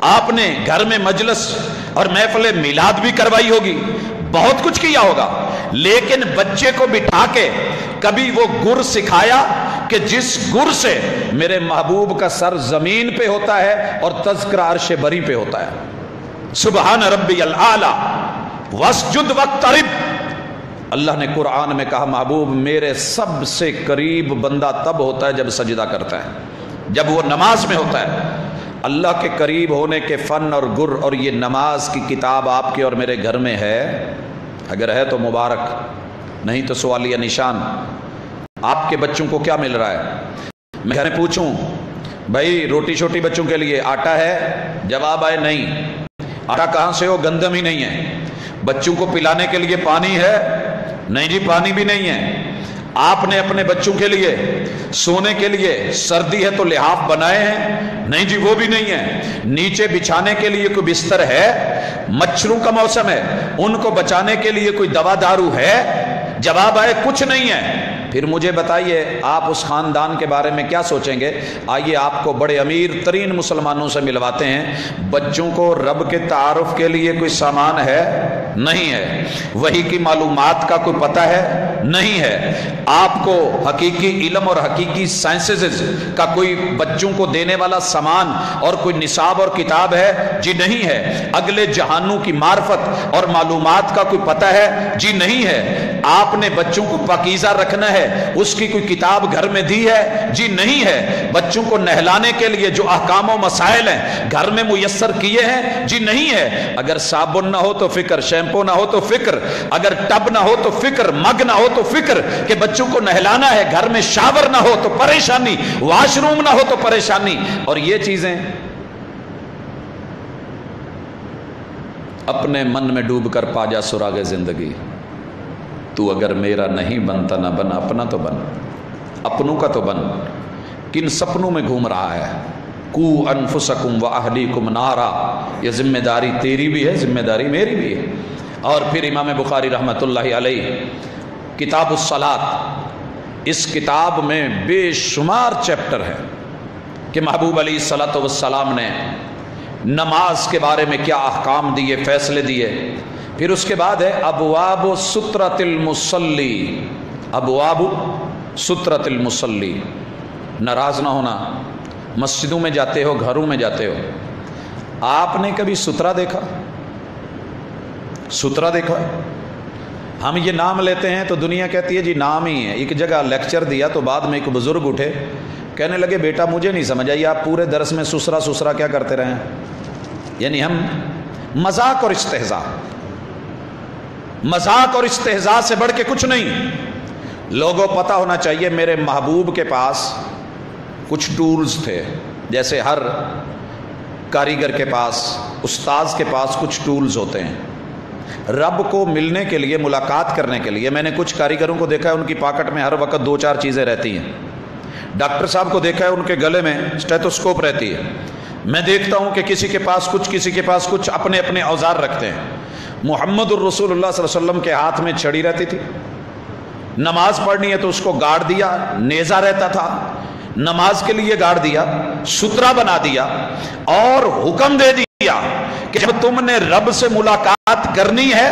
آپ نے گھر میں مجلس اور محفل میلاد بھی کروائی ہوگی, بہت کچھ کیا ہوگا. لیکن بچے کو بٹھا کے کبھی وہ گر سکھایا کہ جس گر سے میرے محبوب کا سر زمین پہ ہوتا ہے اور تذکرہ عرش بری پہ ہوتا ہے. سبحان ربی الاعلی واسجد واقترب. اللہ نے قرآن میں کہا محبوب میرے سب سے قریب بندہ تب ہوتا ہے جب سجدہ کرتا ہے, جب وہ نماز میں ہوتا ہے. اللہ کے قریب ہونے کے فن اور گر اور یہ نماز کی کتاب آپ کے اور میرے گھر میں ہے. اگر ہے تو مبارک, نہیں تو سوالیہ نشان. آپ کے بچوں کو کیا مل رہا ہے؟ میں گھر میں پوچھوں بھائی روٹی شوٹی بچوں کے لیے آٹا ہے؟ جواب آئے نہیں. آٹا کہاں سے ہو, گندم ہی نہیں ہے. بچوں کو پلانے کے لیے پانی ہے؟ نہیں جی پانی بھی نہیں ہے. آپ نے اپنے بچوں کے لیے سونے کے لیے سردی ہے تو لحاف بنائے ہیں؟ نہیں جی وہ بھی نہیں ہے. نیچے بچھانے کے لیے کوئی بستر ہے؟ مچھروں کا موسم ہے, ان کو بچانے کے لیے کوئی دوا دارو ہے؟ جواب آئے کچھ نہیں ہے. پھر مجھے بتائیے آپ اس خاندان کے بارے میں کیا سوچیں گے؟ آئیے آپ کو بڑے امیر ترین مسلمانوں سے ملواتے ہیں. بچوں کو رب کے تعارف کے لیے کوئی سامان ہے؟ نہیں ہے. وحی کی معلومات کا کوئی پتہ ہے؟ نہیں ہے. آپ کو حقیقی علم اور حقیقی سائنسز کا کوئی بچوں کو دینے والا سامان اور کوئی نصاب اور کتاب ہے؟ جی نہیں ہے. اگلے جہانوں کی معرفت اور معلومات کا کوئی پتہ ہے؟ جی نہیں ہے. آپ نے بچوں کو پاکیزہ رکھنا ہے, اس کی کوئی کتاب گھر میں دی ہے؟ جی نہیں ہے. بچوں کو نہلانے کے لیے جو احکام و مسائل ہیں گھر میں میسر کیے ہیں؟ جی نہیں ہے. اگر صابن نہ ہو تو فکر, شیمپو نہ ہو تو فکر, اگر ٹب نہ ہو تو فکر, مگ نہ ہو تو فکر کہ بچوں کو نہلانا ہے, گھر میں شاور نہ ہو تو پریشانی, واش روم نہ ہو تو پریشانی. اور یہ چیزیں اپنے من میں ڈوب کر پا جا سراغ زندگی. تو اگر میرا نہیں بنتا نہ بن, اپنا تو بن, اپنوں کا تو بن. کن سپنوں میں گھوم رہا ہے؟ کو انفسکم و اہلیکم نارا. یہ ذمہ داری تیری بھی ہے, ذمہ داری میری بھی ہے. اور پھر امام بخاری رحمۃ اللہ علیہ کتاب الصلاۃ, اس کتاب میں بے شمار چیپٹر ہیں کہ محبوب علیہ الصلاۃ والسلام نے نماز کے بارے میں کیا احکام دیے, فیصلے دیے. پھر اس کے بعد ہے ابواب سترۃ المصلی. ابواب سترۃ المصلی. ناراض نہ ہونا, مسجدوں میں جاتے ہو, گھروں میں جاتے ہو, آپ نے کبھی سترہ دیکھا؟ سترہ دیکھا؟ ہم یہ نام لیتے ہیں تو دنیا کہتی ہے جی نام ہی ہے. ایک جگہ لیکچر دیا تو بعد میں ایک بزرگ اٹھے, کہنے لگے بیٹا مجھے نہیں سمجھ آئی, آپ پورے درس میں سسرا سسرا کیا کرتے رہے ہیں؟ یعنی ہم مذاق اور استہزاء, مذاق اور استہزاء سے بڑھ کے کچھ نہیں. لوگوں پتہ ہونا چاہیے میرے محبوب کے پاس کچھ ٹولز تھے, جیسے ہر کاریگر کے پاس, استاذ کے پاس کچھ ٹولز ہوتے ہیں. رب کو ملنے کے لیے, ملاقات کرنے کے لیے, میں نے کچھ کاریگروں کو دیکھا ہے ان کی پاکٹ میں ہر وقت 2-4 چیزیں رہتی ہیں. ڈاکٹر صاحب کو دیکھا ہے ان کے گلے میں اسٹیتھوسکوپ رہتی ہے. میں دیکھتا ہوں کہ کسی کے پاس کچھ, کسی کے پاس کچھ, اپنے اپنے اوزار رکھتے ہیں. محمد الرسول اللہ صلی اللہ علیہ وسلم کے ہاتھ میں چھڑی رہتی تھی, نماز پڑھنی ہے تو اس کو گاڑ دیا, نیزہ رہتا تھا, نماز کے لیے گاڑ دیا, سترہ بنا دیا اور حکم دے دیا کہ جب تم نے رب سے ملاقات کرنی ہے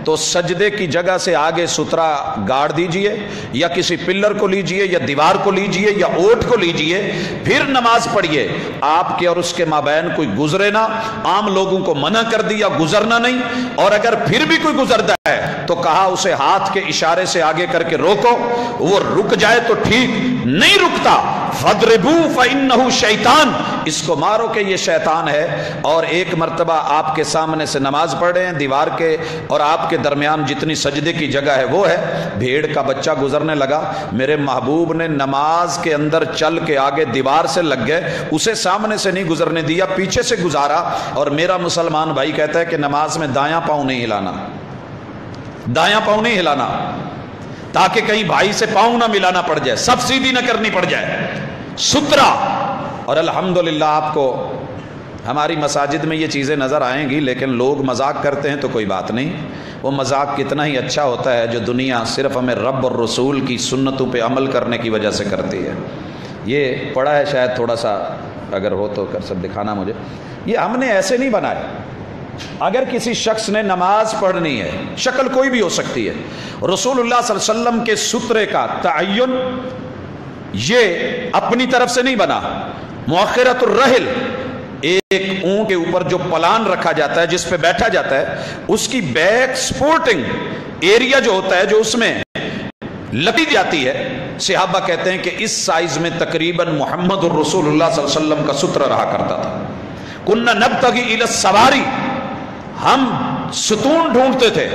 تو سجدے کی جگہ سے آگے سترا گاڑ دیجئے یا کسی پلر کو لیجئے یا دیوار کو لیجئے یا اوٹ کو لیجئے، پھر نماز پڑھیے۔ آپ کے اور اس کے مابین کوئی گزرے نہ، عام لوگوں کو منع کر دیا گزرنا نہیں، اور اگر پھر بھی کوئی گزرتا ہے تو کہا اسے ہاتھ کے اشارے سے آگے کر کے روکو، وہ رک جائے تو ٹھیک، نہیں رکتا فَضْرِبُوا فَإِنَّهُ شیطان، اس کو مارو کہ یہ شیطان ہے۔ اور ایک مرتبہ آپ کے سامنے سے نماز پڑھ رہے ہیں، دیوار کے اور آپ کے درمیان جتنی سجدے کی جگہ ہے وہ ہے، بھیڑ کا بچہ گزرنے لگا، میرے محبوب نے نماز کے اندر چل کے آگے دیوار سے لگ گئے، اسے سامنے سے نہیں گزرنے دیا، پیچھے سے گزارا۔ اور میرا مسلمان بھائی کہتا ہے کہ نماز میں دایاں پاؤں نہیں ہلانا، دایاں پاؤں نہیں ہلانا، تاکہ کہیں بھائی سے پاؤں نہ ملانا پڑ جائے، سب سیدھی نہ کرنی پڑ جائے، سترا۔ اور الحمدللہ آپ کو ہماری مساجد میں یہ چیزیں نظر آئیں گی، لیکن لوگ مذاق کرتے ہیں تو کوئی بات نہیں، وہ مذاق کتنا ہی اچھا ہوتا ہے جو دنیا صرف ہمیں رب اور رسول کی سنتوں پہ عمل کرنے کی وجہ سے کرتی ہے۔ یہ پڑھا ہے شاید، تھوڑا سا اگر ہو تو کر سب دکھانا مجھے۔ یہ ہم نے ایسے نہیں بنائے۔ اگر کسی شخص نے نماز پڑھنی ہے، شکل کوئی بھی ہو سکتی ہے، رسول اللہ صلی اللہ علیہ وسلم کے سترے کا تعین یہ اپنی طرف سے نہیں بنا۔ مؤخرۃ الرحل، ایک اونٹ کے اوپر جو پلان رکھا جاتا ہے جس پہ بیٹھا جاتا ہے، اس کی بیک سپورٹنگ ایریا جو ہوتا ہے، جو اس میں لگی جاتی ہے، صحابہ کہتے ہیں کہ اس سائز میں تقریباً محمد الرسول اللہ صلی اللہ علیہ وسلم کا سترہ رہا کرتا تھا۔ کننا نبتغی الی السواری، ہم ستون ڈھونڈتے تھے۔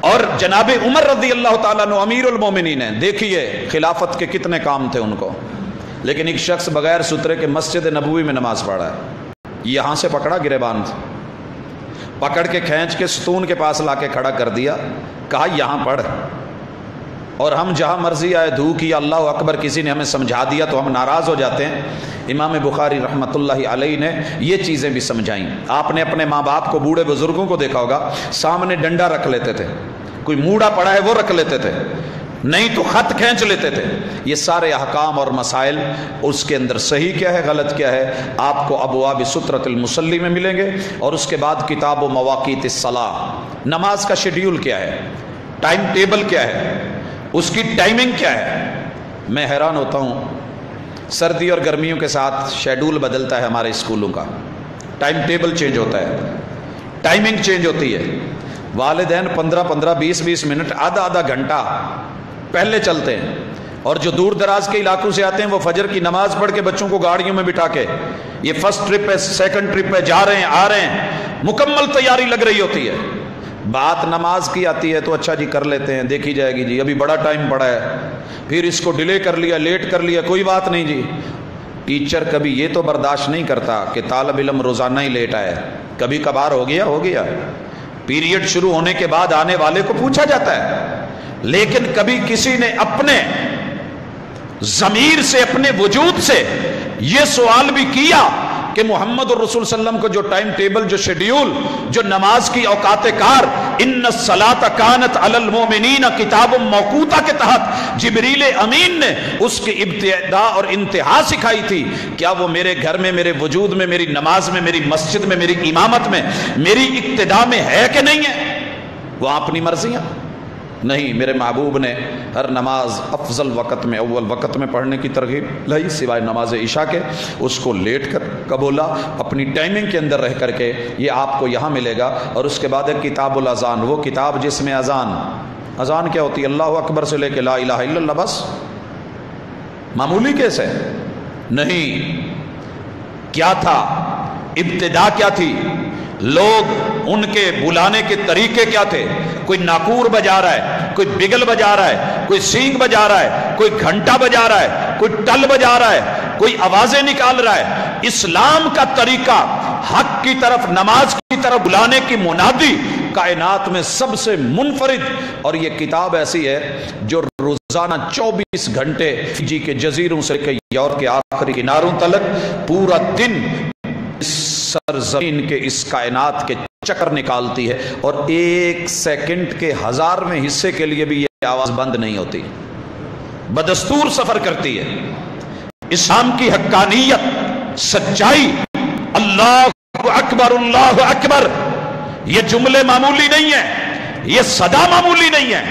اور جناب عمر رضی اللہ تعالیٰ عنہ امیر المومنین ہیں، دیکھیے خلافت کے کتنے کام تھے ان کو، لیکن ایک شخص بغیر سترے کے مسجد نبوی میں نماز پڑھا ہے، یہاں سے پکڑا گریبان سے، پکڑ کے کھینچ کے ستون کے پاس لا کے کھڑا کر دیا، کہا یہاں پڑھ۔ اور ہم جہاں مرضی آئے دھو کیا اللہ اکبر، کسی نے ہمیں سمجھا دیا تو ہم ناراض ہو جاتے ہیں۔ امام بخاری رحمۃ اللہ علیہ نے یہ چیزیں بھی سمجھائیں۔ آپ نے اپنے ماں باپ کو، بوڑھے بزرگوں کو دیکھا ہوگا، سامنے ڈنڈا رکھ لیتے تھے، کوئی موڑا پڑا ہے وہ رکھ لیتے تھے، نہیں تو خط کھینچ لیتے تھے۔ یہ سارے احکام اور مسائل، اس کے اندر صحیح کیا ہے غلط کیا ہے، آپ کو ابواب سترۃ المصلی میں ملیں گے۔ اور اس کے بعد کتاب و مواقیت الصلاۃ، نماز کا شیڈیول کیا ہے، ٹائم ٹیبل کیا ہے، اس کی ٹائمنگ کیا ہے۔ میں حیران ہوتا ہوں، سردی اور گرمیوں کے ساتھ شیڈول بدلتا ہے ہمارے اسکولوں کا، ٹائم ٹیبل چینج ہوتا ہے، ٹائمنگ چینج ہوتی ہے۔ والدین 15-15 20-20 منٹ، آدھا گھنٹہ پہلے چلتے ہیں، اور جو دور دراز کے علاقوں سے آتے ہیں وہ فجر کی نماز پڑھ کے بچوں کو گاڑیوں میں بٹھا کے، یہ فرسٹ ٹرپ ہے سیکنڈ ٹرپ ہے، جا رہے ہیں آ رہے ہیں، مکمل تیاری لگ رہی ہوتی ہے۔ بات نماز کی آتی ہے تو اچھا جی کر لیتے ہیں، دیکھی جائے گی جی، ابھی بڑا ٹائم پڑا ہے، پھر اس کو ڈیلے کر لیا، لیٹ کر لیا، کوئی بات نہیں جی۔ ٹیچر کبھی یہ تو برداشت نہیں کرتا کہ طالب علم روزانہ ہی لیٹ آئے، کبھی کبھار ہو گیا، پیریڈ شروع ہونے کے بعد آنے والے کو پوچھا جاتا ہے، لیکن کبھی کسی نے اپنے ضمیر سے، اپنے وجود سے یہ سوال بھی کیا کہ محمد الرسول صلی اللہ علیہ وسلم کو جو ٹائم ٹیبل، جو شیڈیول، جو نماز کی اوقات کار، ان الصلاۃ کانت علی المؤمنین کتاب موقوتا کے تحت جبریل امین نے اس کی ابتدا اور انتہا سکھائی تھی، کیا وہ میرے گھر میں، میرے وجود میں، میری نماز میں، میری مسجد میں، میری امامت میں، میری اقتداء میں ہے کہ نہیں ہے؟ وہ اپنی مرضیاں نہیں، میرے محبوب نے ہر نماز افضل وقت میں، اول وقت میں پڑھنے کی ترغیب لائی، سوائے نماز عشاء کے، اس کو لیٹ کر قبولا، اپنی ٹائمنگ کے اندر رہ کر کے۔ یہ آپ کو یہاں ملے گا۔ اور اس کے بعد ہے کتاب الاذان، وہ کتاب جس میں اذان کیا ہوتی ہے؟ اللہ اکبر سے لے کے لا الہ الا اللہ، بس معمولی کیس ہے نہیں، کیا تھا، ابتدا کیا تھی، لوگ ان کے بلانے کے طریقے کیا تھے، کوئی ناکور بجا رہا ہے، کوئی بگل بجا رہا ہے، کوئی سینگ بجا رہا ہے، کوئی گھنٹا بجا رہا ہے، کوئی ٹل بجا رہا ہے، کوئی آوازیں نکال رہا ہے۔ اسلام کا طریقہ، حق کی طرف، نماز کی طرف بلانے کی منادی کائنات میں سب سے منفرد۔ اور یہ کتاب ایسی ہے جو روزانہ 24 گھنٹے فجی کے جزیروں سے کہ یورپ کے آخری کناروں تلک پورا دن سرزمین کے اس کائنات کے چکر نکالتی ہے، اور 1 سیکنڈ کے 1000ویں حصے کے لیے بھی یہ آواز بند نہیں ہوتی، بدستور سفر کرتی ہے۔ اسلام کی حقانیت، سچائی، اللہ اکبر اللہ اکبر، یہ جملے معمولی نہیں ہیں، یہ صدا معمولی نہیں ہے.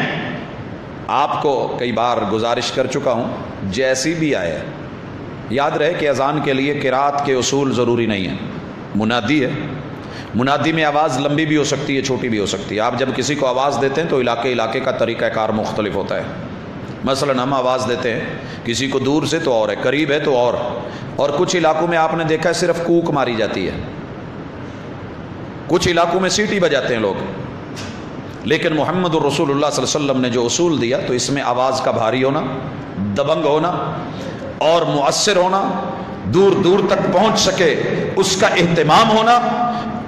آپ کو کئی بار گزارش کر چکا ہوں، جیسی بھی آئے یاد رہے کہ اذان کے لیے قرات کے اصول ضروری نہیں ہے. منادی ہے، منادی میں آواز لمبی بھی ہو سکتی ہے، چھوٹی بھی ہو سکتی ہے. آپ جب کسی کو آواز دیتے ہیں تو علاقے کا طریقہ کار مختلف ہوتا ہے. مثلا ہم آواز دیتے ہیں کسی کو دور سے تو اور ہے، قریب ہے تو اور کچھ علاقوں میں آپ نے دیکھا ہے صرف کوک ماری جاتی ہے، کچھ علاقوں میں سیٹی بجاتے ہیں لوگ. لیکن محمد الرسول اللہ صلی اللہ علیہ وسلم نے جو اصول دیا تو اس میں آواز کا بھاری ہونا، دبنگ ہونا اور مؤثر ہونا، دور دور تک پہنچ سکے اس کا اہتمام ہونا،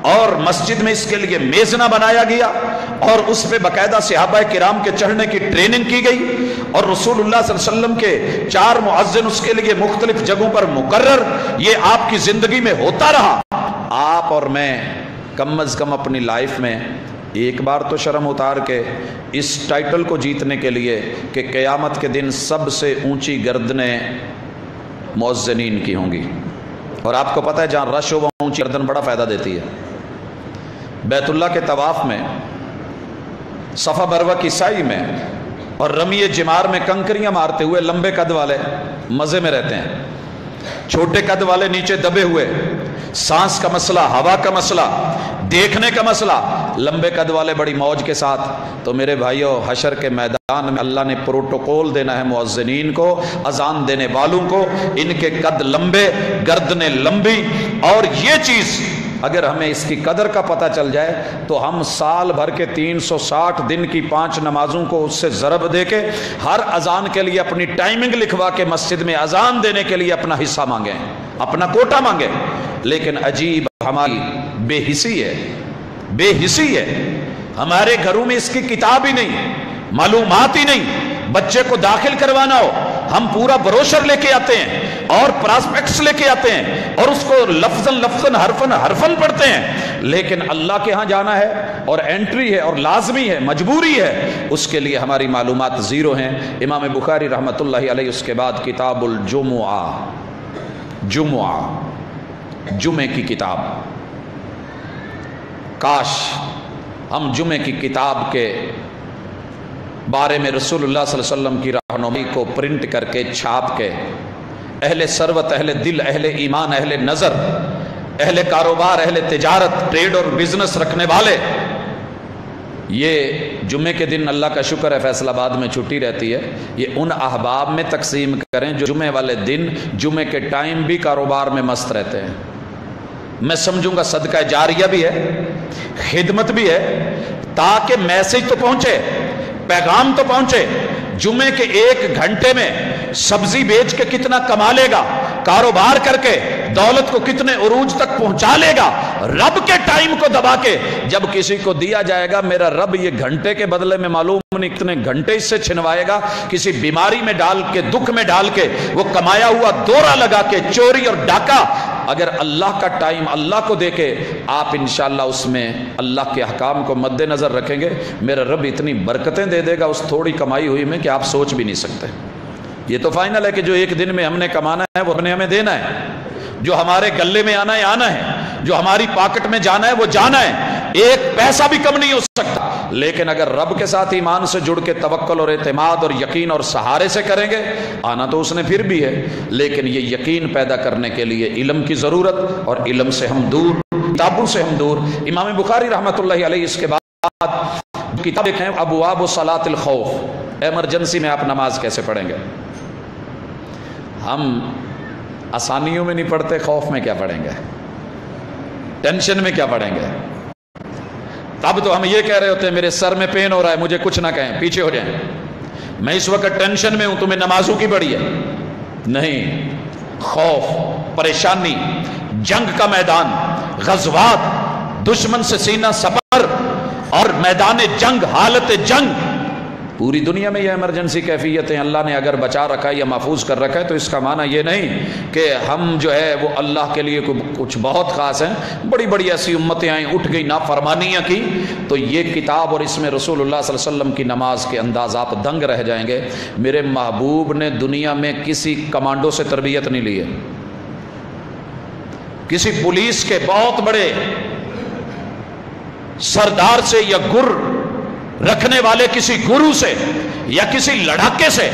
اور مسجد میں اس کے لیے میزنا بنایا گیا اور اس پہ باقاعدہ صحابہ کرام کے چڑھنے کی ٹریننگ کی گئی، اور رسول اللہ صلی اللہ علیہ وسلم کے 4 مؤذن اس کے لیے مختلف جگہوں پر مقرر. یہ آپ کی زندگی میں ہوتا رہا. آپ اور میں کم از کم اپنی لائف میں ایک بار تو شرم اتار کے اس ٹائٹل کو جیتنے کے لیے کہ قیامت کے دن سب سے اونچی گردنیں مؤذنین کی ہوں گی. اور آپ کو پتہ ہے جہاں رش ہو وہاں اونچی گردن بڑا فائدہ دیتی ہے. بیت اللہ کے طواف میں، صفا مروہ کی سعی میں اور رمی جمار میں کنکریاں مارتے ہوئے لمبے قد والے مزے میں رہتے ہیں، چھوٹے قد والے نیچے دبے ہوئے، سانس کا مسئلہ، ہوا کا مسئلہ، دیکھنے کا مسئلہ، لمبے قد والے بڑی موج کے ساتھ. تو میرے بھائیوں، حشر کے میدان میں اللہ نے پروٹوکول دینا ہے مؤذنین کو، اذان دینے والوں کو. ان کے قد لمبے، گردنیں لمبی، اور یہ چیز اگر ہمیں اس کی قدر کا پتہ چل جائے تو ہم سال بھر کے 360 دن کی 5 نمازوں کو اس سے ضرب دے کے ہر اذان کے لیے اپنی ٹائمنگ لکھوا کے مسجد میں اذان دینے کے لیے اپنا حصہ مانگیں، اپنا کوٹا مانگیں. لیکن عجیب ہماری بے حسی ہے، بے حسی ہے. ہمارے گھروں میں اس کی کتاب ہی نہیں، معلومات ہی نہیں. بچے کو داخل کروانا ہو ہم پورا بروشر لے کے آتے ہیں اور پراسپیکٹس لے کے آتے ہیں اور اس کو لفظاً حرفاً پڑھتے ہیں. لیکن اللہ کے ہاں جانا ہے اور انٹری ہے اور لازمی ہے، مجبوری ہے، اس کے لیے ہماری معلومات زیرو ہیں. امام بخاری رحمۃ اللہ علیہ اس کے بعد کتاب الجمعہ، جمعے کی کتاب. کاش ہم جمعے کی کتاب کے بارے میں رسول اللہ صلی اللہ علیہ وسلم کی رہنمائی کو پرنٹ کر کے چھاپ کے اہل ثروت، اہل دل، اہل ایمان، اہل نظر، اہل کاروبار، اہل تجارت، ٹریڈ اور بزنس رکھنے والے، یہ جمعے کے دن اللہ کا شکر ہے فیصل آباد میں چھٹی رہتی ہے، یہ ان احباب میں تقسیم کریں جو جمعے والے دن، جمعے کے ٹائم بھی کاروبار میں مست رہتے ہیں. میں سمجھوں گا صدقہ جاریہ بھی ہے، خدمت بھی ہے، تاکہ میسج تو پہنچے، پیغام تو پہنچے. جمعے کے 1 گھنٹے میں سبزی بیچ کے کتنا کما لے گا، کاروبار کر کے دولت کو کتنے عروج تک پہنچا لے گا. رب کے ٹائم کو دبا کے جب کسی کو دیا جائے گا، میرا رب یہ گھنٹے کے بدلے میں معلوم نہیں کتنے گھنٹے اس سے چھنوائے گا، کسی بیماری میں ڈال کے، دکھ میں ڈال کے، وہ کمایا ہوا دورہ لگا کے، چوری اور ڈاکہ. اگر اللہ کا ٹائم اللہ کو دے کے آپ انشاءاللہ اس میں اللہ کے احکام کو مد نظر رکھیں گے، میرا رب اتنی برکتیں دے دے گا اس تھوڑی کمائی ہوئی میں کہ آپ سوچ بھی نہیں سکتے. یہ تو فائنل ہے کہ جو 1 دن میں ہم نے کمانا ہے وہ ہمیں دینا ہے، جو ہمارے گلے میں آنا ہے آنا ہے، جو ہماری پاکٹ میں جانا ہے وہ جانا ہے. 1 پیسہ بھی کم نہیں ہو سکتا. لیکن اگر رب کے ساتھ ایمان سے جڑ کے توکل اور اعتماد اور یقین اور سہارے سے کریں گے، آنا تو اس نے پھر بھی ہے، لیکن یہ یقین پیدا کرنے کے لیے علم کی ضرورت، اور علم سے ہم دور، کتابوں سے ہم دور. امام بخاری رحمۃ اللہ علیہ اس کے بعد کتاب ہیں ابواب صلاۃ الخوف، ایمرجنسی میں آپ نماز کیسے پڑھیں گے. ہم آسانیوں میں نہیں پڑھتے، خوف میں کیا پڑھیں گے، ٹینشن میں کیا پڑھیں گے. تب تو ہم یہ کہہ رہے ہوتے ہیں میرے سر میں پین ہو رہا ہے، مجھے کچھ نہ کہیں، پیچھے ہو جائیں، میں اس وقت ٹینشن میں ہوں، تمہیں نمازوں کی پڑھی ہے. نہیں، خوف، پریشانی، جنگ کا میدان، غزوات، دشمن سے سینہ سپر اور میدان جنگ، حالت جنگ، پوری دنیا میں یہ ایمرجنسی کیفیتیں اللہ نے اگر بچا رکھا ہے یا محفوظ کر رکھا ہے تو اس کا معنی یہ نہیں کہ ہم جو ہے وہ اللہ کے لیے کچھ بہت خاص ہیں. بڑی بڑی ایسی امتیں آئیں، اٹھ گئی نافرمانیاں کی، تو یہ کتاب اور اس میں رسول اللہ صلی اللہ علیہ وسلم کی نماز کے انداز آپ دنگ رہ جائیں گے. میرے محبوب نے دنیا میں کسی کمانڈو سے تربیت نہیں لی ہے، کسی پولیس کے بہت بڑے سردار سے یا گر رکھنے والے کسی گرو سے یا کسی لڑاکے سے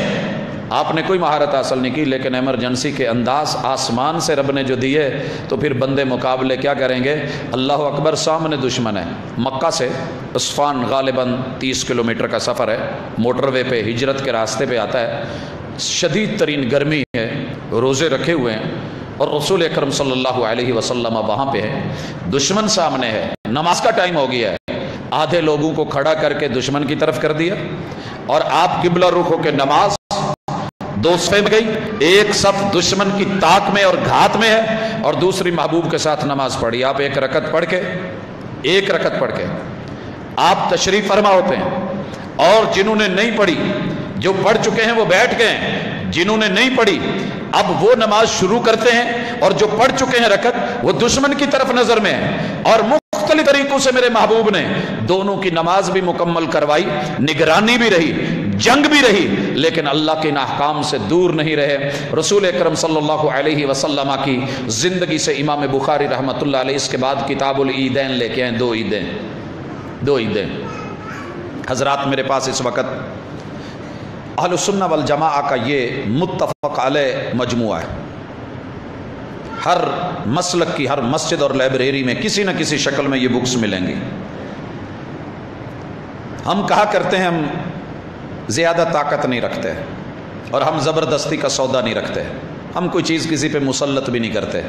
آپ نے کوئی مہارت حاصل نہیں کی، لیکن ایمرجنسی کے انداز آسمان سے رب نے جو دیے تو پھر بندے مقابلے کیا کریں گے؟ اللہ اکبر، سامنے دشمن ہے، مکہ سے اصفہان غالباً 30 کلومیٹر کا سفر ہے، موٹر وے پہ ہجرت کے راستے پہ آتا ہے، شدید ترین گرمی ہے، روزے رکھے ہوئے ہیں اور رسول اکرم صلی اللہ علیہ وسلم وہاں پہ ہے، دشمن سامنے ہے، نماز کا ٹائم ہو گیا ہے، آدھے لوگوں کو کھڑا کر کے دشمن کی طرف کر دیا اور آپ قبلہ رخ ہو کے نماز دو صفیں میں گئی، ایک صف دشمن کی طاق میں اور گھات میں ہے اور دوسری محبوب کے ساتھ نماز پڑھی۔ آپ ایک رکعت پڑھ کے آپ تشریف فرما ہوتے ہیں، اور جنہوں نے نہیں پڑھی، جو پڑھ چکے ہیں وہ بیٹھ گئے ہیں، جنہوں نے نہیں پڑھی اب وہ نماز شروع کرتے ہیں، اور جو پڑھ چکے ہیں رکعت وہ دشمن کی طرف نظر میں ہے، اور مختلف طریقوں سے میرے محبوب نے دونوں کی نماز بھی مکمل کروائی، نگرانی بھی رہی، جنگ بھی رہی، لیکن اللہ کے ان احکام سے دور نہیں رہے۔ رسول اکرم صلی اللہ علیہ وسلم کی زندگی سے امام بخاری رحمۃ اللہ علیہ اس کے بعد کتاب العیدین لے کے آئیں، دو عیدیں حضرات میرے پاس اس وقت اہل السنہ والجماعہ کا یہ متفق علیہ مجموعہ ہے، ہر مسلک کی ہر مسجد اور لائبریری میں کسی نہ کسی شکل میں یہ بکس ملیں گی۔ ہم کہا کرتے ہیں ہم زیادہ طاقت نہیں رکھتے اور ہم زبردستی کا سودا نہیں رکھتے، ہم کوئی چیز کسی پہ مسلط بھی نہیں کرتے،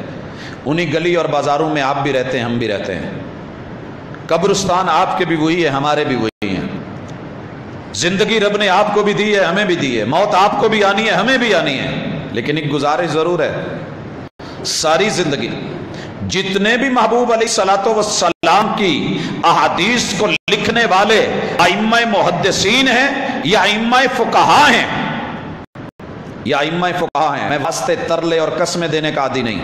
انہی گلی اور بازاروں میں آپ بھی رہتے ہیں، ہم بھی رہتے ہیں، قبرستان آپ کے بھی وہی ہے، ہمارے بھی وہی ہیں، زندگی رب نے آپ کو بھی دی ہے، ہمیں بھی دی ہے، موت آپ کو بھی آنی ہے، ہمیں بھی آنی ہے، لیکن ایک گزارش ضرور ہے، ساری زندگی جتنے بھی محبوب علیہ الصلوۃ والسلام کی احادیث کو لکھنے والے ائمہ محدثین ہیں یا ائمہ فقہا ہیں، میں واسطے ترلے اور قسمیں دینے کا عادی نہیں،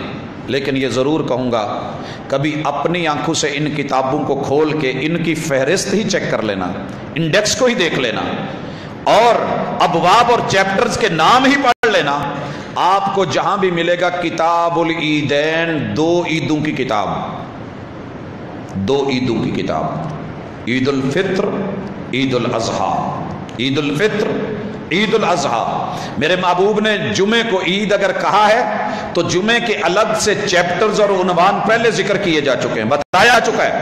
لیکن یہ ضرور کہوں گا کبھی اپنی آنکھوں سے ان کتابوں کو کھول کے ان کی فہرست ہی چیک کر لینا، انڈیکس کو ہی دیکھ لینا اور ابواب اور چیپٹرز کے نام ہی پڑھ لینا، آپ کو جہاں بھی ملے گا کتاب العیدین، دو عیدوں کی کتاب، عید الفطر، عید الاضحیٰ، عید الفطر، عید الاضحیٰ۔ میرے محبوب نے جمعے کو عید اگر کہا ہے تو جمعے کے الگ سے چیپٹرز اور عنوان پہلے ذکر کیے جا چکے ہیں، بتایا چکا ہے۔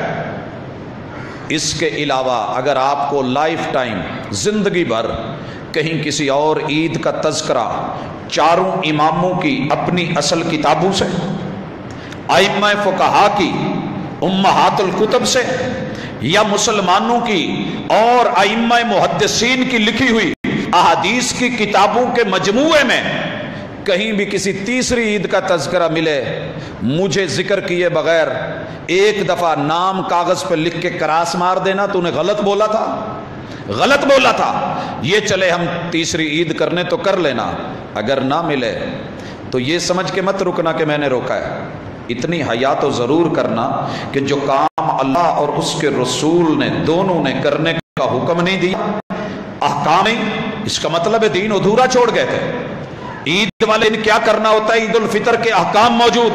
اس کے علاوہ اگر آپ کو لائف ٹائم زندگی بھر کہیں کسی اور عید کا تذکرہ چاروں اماموں کی اپنی اصل کتابوں سے، ائمہ فقہا کی امہات الکتب سے، یا مسلمانوں کی اور ائمہ محدثین کی لکھی ہوئی احادیث کی کتابوں کے مجموعے میں کہیں بھی کسی تیسری عید کا تذکرہ ملے، مجھے ذکر کیے بغیر ایک دفعہ نام کاغذ پہ لکھ کے کراس مار دینا، تو نے غلط بولا تھا، یہ چلے ہم تیسری عید کرنے تو کر لینا، اگر نہ ملے تو یہ سمجھ کے مت رکنا کہ میں نے روکا ہے، اتنی حیا تو ضرور کرنا کہ جو کام اللہ اور اس کے رسول نے دونوں نے کرنے کا حکم نہیں دیا، احکام نہیں، اس کا مطلب ہے دین ادھورا چھوڑ گئے تھے۔ عید والے دن کیا کرنا ہوتا ہے؟ عید الفطر کے احکام موجود،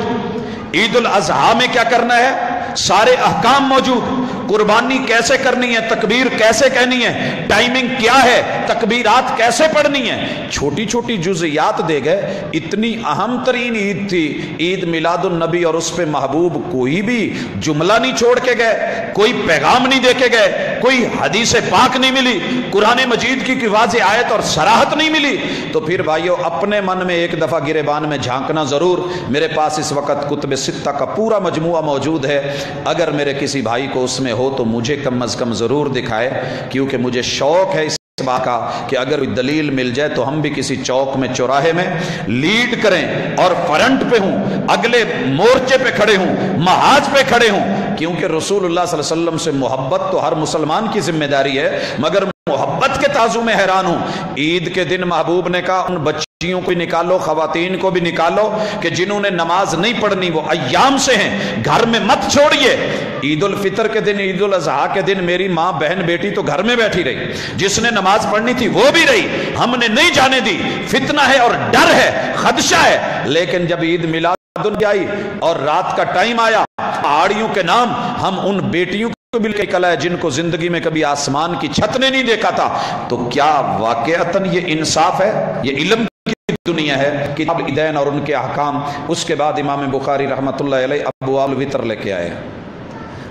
عید الاضحیٰ میں کیا کرنا ہے؟ سارے احکام موجود، قربانی کیسے کرنی ہے، تکبیر کیسے کہنی ہے، ٹائمنگ کیا ہے، تکبیرات کیسے پڑھنی ہے، چھوٹی چھوٹی جزئیات دے گئے۔ اتنی اہم ترین عید تھی عید میلاد النبی، اور اس پہ محبوب کوئی بھی جملہ نہیں چھوڑ کے گئے، کوئی پیغام نہیں دے کے گئے، کوئی حدیث پاک نہیں ملی، قرآن مجید کی واضح آیت اور صراحت نہیں ملی، تو پھر بھائیو اپنے من میں ایک دفعہ گریبان میں جھانکنا ضرور۔ میرے پاس اس وقت کتب ستہ کا پورا مجموعہ موجود ہے، اگر میرے کسی بھائی کو اس میں ہو تو مجھے کم از کم ضرور دکھائے، کیونکہ مجھے شوق ہے اس بات کا کہ اگر کوئی دلیل مل جائے تو ہم بھی کسی چوک میں چوراہے میں لیڈ کریں اور فرنٹ پہ ہوں، اگلے مورچے پہ کھڑے ہوں، محاذ پہ کھڑے ہوں، کیونکہ رسول اللہ صلی اللہ علیہ وسلم سے محبت تو ہر مسلمان کی ذمہ داری ہے، مگر محبت کے تازو میں حیران ہوں۔ عید کے دن محبوب نے کہا ان بچیوں کو نکالو، خواتین کو بھی نکالو کہ جنہوں نے نماز نہیں پڑھنی وہ ایام سے ہیں، گھر میں مت چھوڑیے۔ عید الفطر کے دن، عید الاضحیٰ کے دن میری ماں بہن بیٹی تو گھر میں بیٹھی رہی، جس نے نماز پڑھنی تھی وہ بھی رہی، ہم نے نہیں جانے دی، فتنہ ہے اور ڈر ہے، خدشہ ہے، لیکن جب عید ملا تمدن آئی اور رات کا ٹائم آیا، پہاڑیوں کے نام ہم ان بیٹیوں کو بھی نکلا ہے جن کو زندگی میں کبھی آسمان کی چھت نے نہیں دیکھا تھا. تو کیا واقعتاً یہ انصاف ہے؟ یہ علم کی دنیا ہے. کتاب الدین اور ان کے احکام. اس کے بعد امام بخاری رحمۃ اللہ علیہ ابواب الوتر لے کے آئے.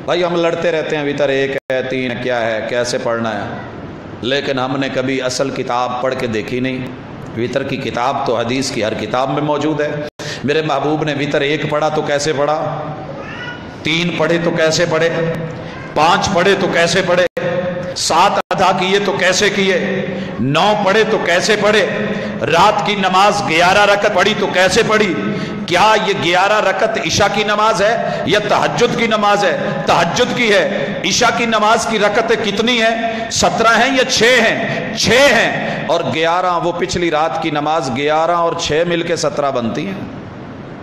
بھائی ہم لڑتے رہتے ہیں وتر 1 ہے 3 ہے کیا ہے کیسے پڑھنا ہے، لیکن ہم نے کبھی اصل کتاب پڑھ کے دیکھی نہیں. وتر کی کتاب تو حدیث کی ہر کتاب میں موجود ہے. میرے محبوب نے وتر 1 پڑھا تو کیسے پڑھا، 3 پڑھے تو کیسے پڑھے، 5 پڑھے تو کیسے پڑھے، 7 ادا کیے تو کیسے کیے، 9 پڑھے تو کیسے پڑھے، رات کی نماز 11 رکعت پڑھی تو کیسے پڑھی. کیا یہ 11 رکعت عشاء کی نماز ہے یا تہجد کی نماز ہے؟ تہجد کی ہے. عشاء کی نماز کی رکعتیں کتنی ہیں؟ 17 ہیں یا 6 ہیں؟ 6 ہیں. اور 11 وہ پچھلی رات کی نماز 11 اور 6 مل کے 17 بنتی ہیں.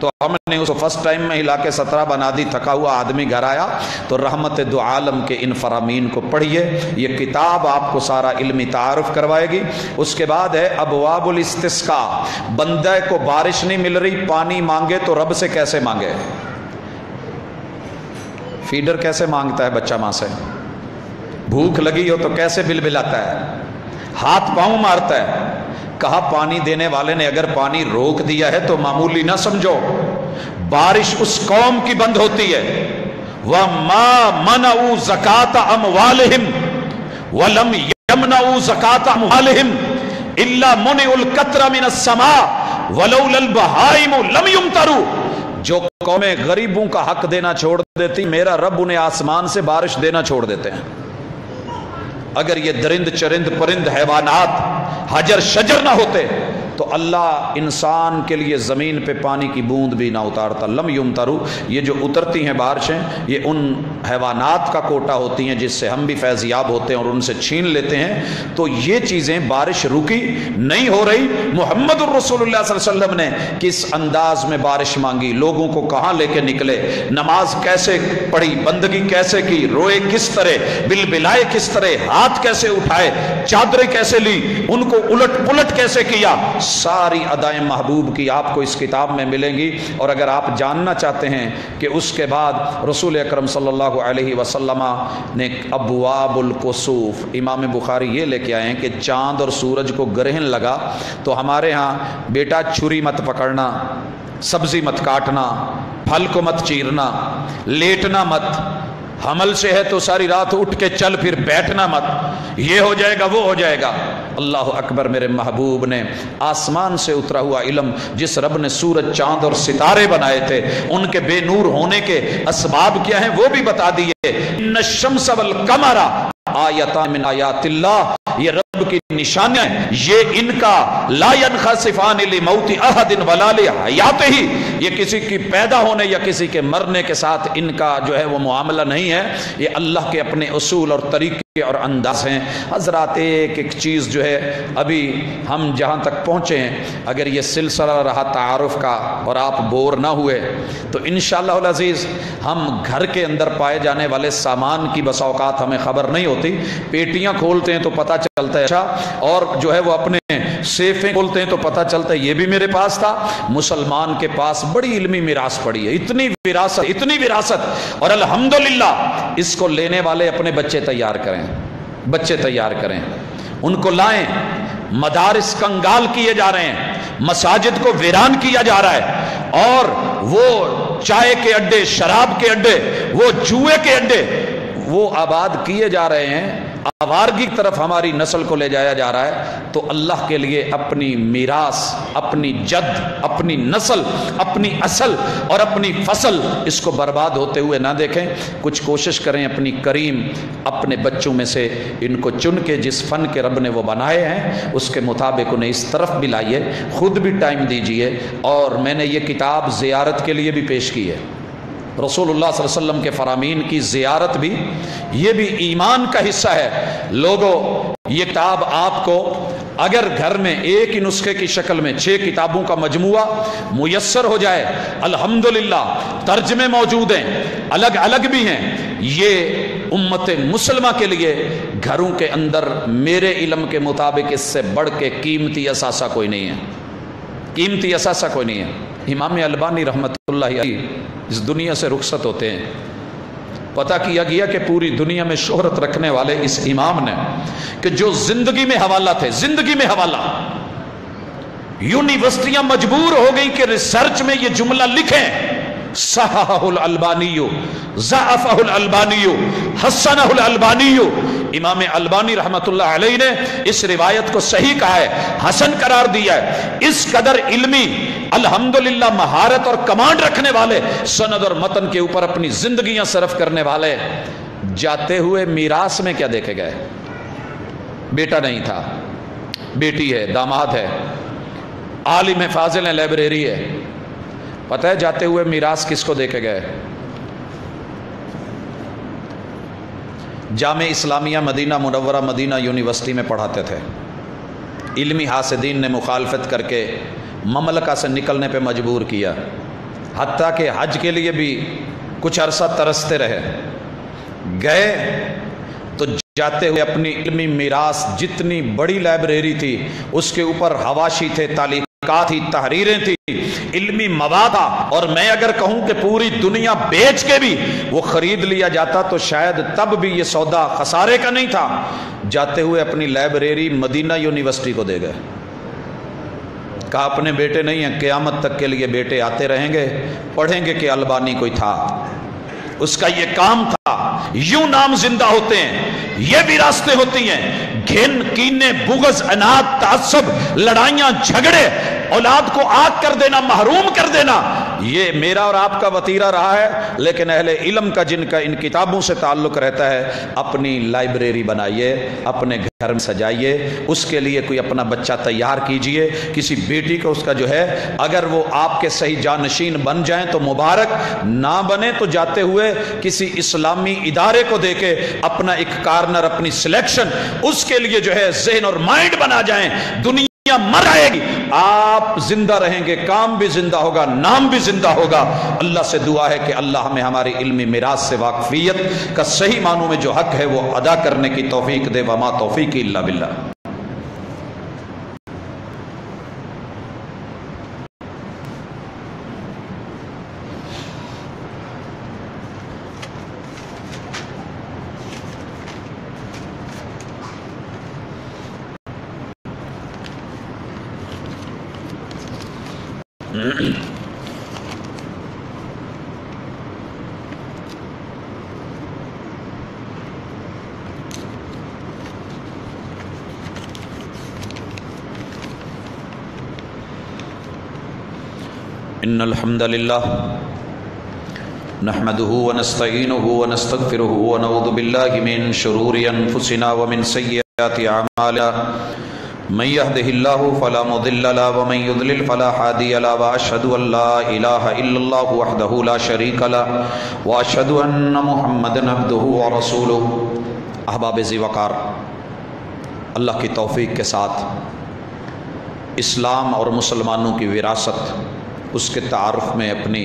تو ہم نے اس کو فرسٹ ٹائم میں ہلا کے 17 بنا دی. تھکا ہوا آدمی گھر آیا تو رحمت دو عالم کے ان فرامین کو پڑھیے. یہ کتاب آپ کو سارا علمی تعارف کروائے گی. اس کے بعد ہے ابواب الاستسقاء. بندے کو بارش نہیں مل رہی، پانی مانگے تو رب سے کیسے مانگے. فیڈر کیسے مانگتا ہے بچہ ماں سے، بھوک لگی ہو تو کیسے بلبلاتا ہے، ہاتھ پاؤں مارتا ہے. کہا پانی دینے والے نے اگر پانی روک دیا ہے تو معمولی نہ سمجھو، بارش اس قوم کی بند ہوتی ہے. وَمَا مَنَعُوا زَكَاةَ أَمْوَالِهِمْ وَلَمْ يَمْنَعُوا زَكَاةَ أَمْوَالِهِمْ إِلَّا مُنِعُوا الْقَطْرَ مِنَ السَّمَاءِ وَلَوْلَا الْبَهَائِمُ لَمْ يُمْطَرُوا. جو قومیں غریبوں کا حق دینا چھوڑ دیتی، میرا رب انہیں آسمان سے بارش دینا چھوڑ دیتے ہیں. اگر یہ درند چرند پرند حیوانات حجر شجر نہ ہوتے تو اللہ انسان کے لیے زمین پہ پانی کی بوند بھی نہ اتارتا. لم یمطرو. یہ جو اترتی ہیں بارشیں یہ ان حیوانات کا کوٹا ہوتی ہیں جس سے ہم بھی فیضیاب ہوتے ہیں اور ان سے چھین لیتے ہیں. تو یہ چیزیں بارش رکی نہیں ہو رہی. محمد الرسول اللہ صلی اللہ علیہ وسلم نے کس انداز میں بارش مانگی، لوگوں کو کہاں لے کے نکلے، نماز کیسے پڑھی، بندگی کیسے کی، روئے کس طرح، بلبلائے کس طرح، ہاتھ کیسے اٹھائے، چادریں کیسے لی، ان کو الٹ پلٹ کیسے کیا، ساری ادائیں محبوب کی آپ کو اس کتاب میں ملیں گی. اور اگر آپ جاننا چاہتے ہیں کہ اس کے بعد رسول اکرم صلی اللہ علیہ وسلم نے ابواب الکسوف، امام بخاری یہ لے کے آئے ہیں کہ چاند اور سورج کو گرہن لگا تو ہمارے ہاں بیٹا چھری مت پکڑنا، سبزی مت کاٹنا، پھل کو مت چیرنا، لیٹنا مت، حمل سے ہے تو ساری رات اٹھ کے چل پھر بیٹھنا مت، یہ ہو جائے گا وہ ہو جائے گا. اللہ اکبر. میرے محبوب نے آسمان سے اترا ہوا علم، جس رب نے سورج چاند اور ستارے بنائے تھے ان کے بے نور ہونے کے اسباب کیا ہیں وہ بھی بتا دیے. ان الشمس والقمر آیتان من آیات اللہ، یہ رب کی نشانیاں ہیں، یہ ان کا لا ينخسفان لموت احد ولا لحیاتہ، یہ کسی کی پیدا ہونے یا کسی کے مرنے کے ساتھ ان کا جو ہے وہ معاملہ نہیں ہے، یہ اللہ کے اپنے اصول اور طریقے اور انداز ہیں. حضرات ایک ایک چیز جو ہے ابھی ہم جہاں تک پہنچے ہیں، اگر یہ سلسلہ رہا تعارف کا اور آپ بور نہ ہوئے تو انشاءاللہ العزیز ہم گھر کے اندر پائے جانے والے سامان کی بسا اوقات ہمیں خبر نہیں ہوتی. پیٹیاں کھولتے ہیں تو پتہ چلتا ہے اچھا، اور جو ہے وہ اپنے سیفیں کھولتے ہیں تو پتہ چلتا ہے یہ بھی میرے پاس تھا. مسلمان کے پاس بڑی علمی میراث پڑی ہے، اتنی وراثت، اور الحمدللہ اس کو لینے والے اپنے بچے تیار کریں، ان کو لائیں. مدارس کنگال کیے جا رہے ہیں، مساجد کو ویران کیا جا رہا ہے، اور وہ چائے کے اڈے، شراب کے اڈے، وہ جوئے کے اڈے وہ آباد کیے جا رہے ہیں. آوارگی کی طرف ہماری نسل کو لے جایا جا رہا ہے. تو اللہ کے لیے اپنی میراث، اپنی جد، اپنی نسل، اپنی اصل اور اپنی فصل اس کو برباد ہوتے ہوئے نہ دیکھیں. کچھ کوشش کریں اپنی کریم اپنے بچوں میں سے ان کو چن کے جس فن کے رب نے وہ بنائے ہیں اس کے مطابق انہیں اس طرف بھی لائیے، خود بھی ٹائم دیجئے. اور میں نے یہ کتاب زیارت کے لیے بھی پیش کی ہے. رسول اللہ صلی اللہ علیہ وسلم کے فرامین کی زیارت بھی، یہ بھی ایمان کا حصہ ہے. لوگوں یہ کتاب آپ کو اگر گھر میں ایک ہی نسخے کی شکل میں 6 کتابوں کا مجموعہ میسر ہو جائے، الحمدللہ ترجمے موجود ہیں، الگ الگ بھی ہیں. یہ امت مسلمہ کے لیے گھروں کے اندر میرے علم کے مطابق اس سے بڑھ کے قیمتی اثاثہ کوئی نہیں ہے، قیمتی اثاثہ کوئی نہیں ہے. امام البانی رحمۃ اللہ علیہ اس دنیا سے رخصت ہوتے ہیں، پتہ کیا گیا کہ پوری دنیا میں شہرت رکھنے والے اس امام نے کہ جو زندگی میں حوالہ تھے، زندگی میں حوالہ، یونیورسٹیاں مجبور ہو گئی کہ ریسرچ میں یہ جملہ لکھیں، صححہ الالبانی، ضعفہ الالبانی، حسنہ الالبانی۔ امام البانی رحمت اللہ علیہ نے اس روایت کو صحیح کہا ہے، حسن قرار دیا ہے۔ اس قدر علمی الحمدللہ مہارت اور کمانڈ رکھنے والے، سند اور متن کے اوپر اپنی زندگیاں صرف کرنے والے، جاتے ہوئے میراث میں کیا دیکھے گئے؟ بیٹا نہیں تھا، بیٹی ہے، داماد ہے، عالم فاضل ہے، لائبریری ہے، پتہ ہے جاتے ہوئے میراث کس کو دیکھے گئے؟ جامع اسلامیہ مدینہ منورہ مدینہ یونیورسٹی میں پڑھاتے تھے، علمی حاسدین نے مخالفت کر کے مملکہ سے نکلنے پہ مجبور کیا، حتیٰ کہ حج کے لیے بھی کچھ عرصہ ترستے رہے، گئے تو جاتے ہوئے اپنی علمی میراث، جتنی بڑی لائبریری تھی اس کے اوپر حواشی تھے، تعلیقات تھی، تحریریں تھی، علمی مواد، اور میں اگر کہوں کہ پوری دنیا بیچ کے بھی وہ خرید لیا جاتا تو شاید تب بھی یہ سودا خسارے کا نہیں تھا، جاتے ہوئے اپنی لائبریری مدینہ یونیورسٹی کو دے گئے، کہا اپنے بیٹے نہیں ہیں، قیامت تک کے لیے بیٹے آتے رہیں گے، پڑھیں گے کہ البانی کوئی تھا، اس کا یہ کام تھا۔ یوں نام زندہ ہوتے ہیں، یہ بھی راستے ہوتی ہیں، گھن، کینے، بغض، عناد، تعصب، لڑائیاں، جھگڑے، اولاد کو آگ کر دینا، محروم کر دینا، یہ میرا اور آپ کا وتیرہ رہا ہے، لیکن اہل علم کا جن کا ان کتابوں سے تعلق رہتا ہے، اپنی لائبریری بنائیے، اپنے گھر میں سجائیے، اس کے لیے کوئی اپنا بچہ تیار کیجئے، کسی بیٹی کو اس کا جو ہے، اگر وہ آپ کے صحیح جانشین بن جائیں تو مبارک، نہ بنے تو جاتے ہوئے کسی اسلامی ادارے کو دے کے اپنا ایک کارنر، اپنی سلیکشن اس کے لیے جو ہے ذہن اور مائنڈ بنا جائیں، دنیا مر آئے گی، آپ زندہ رہیں گے، کام بھی زندہ ہوگا، نام بھی زندہ ہوگا۔ اللہ سے دعا ہے کہ اللہ ہمیں ہماری علمی میراث سے واقفیت کا صحیح معنوں میں جو حق ہے وہ ادا کرنے کی توفیق دے، وما توفیقی الا باللہ۔ ان الحمد للہ نحمده ونستعینه ونستغفره ونعوذ باللہ من شرور انفسنا ومن سیئات اعمالنا من يهده الله فلا مضل له ومن يضلل فلا هادي له واشهد ان لا اله الا الله وحده لا شريك له واشهد ان محمدا عبده ورسوله۔ احباب ذی وقار، اللہ کی توفیق کے ساتھ اسلام اور مسلمانوں کی وراثت، اس کے تعارف میں اپنی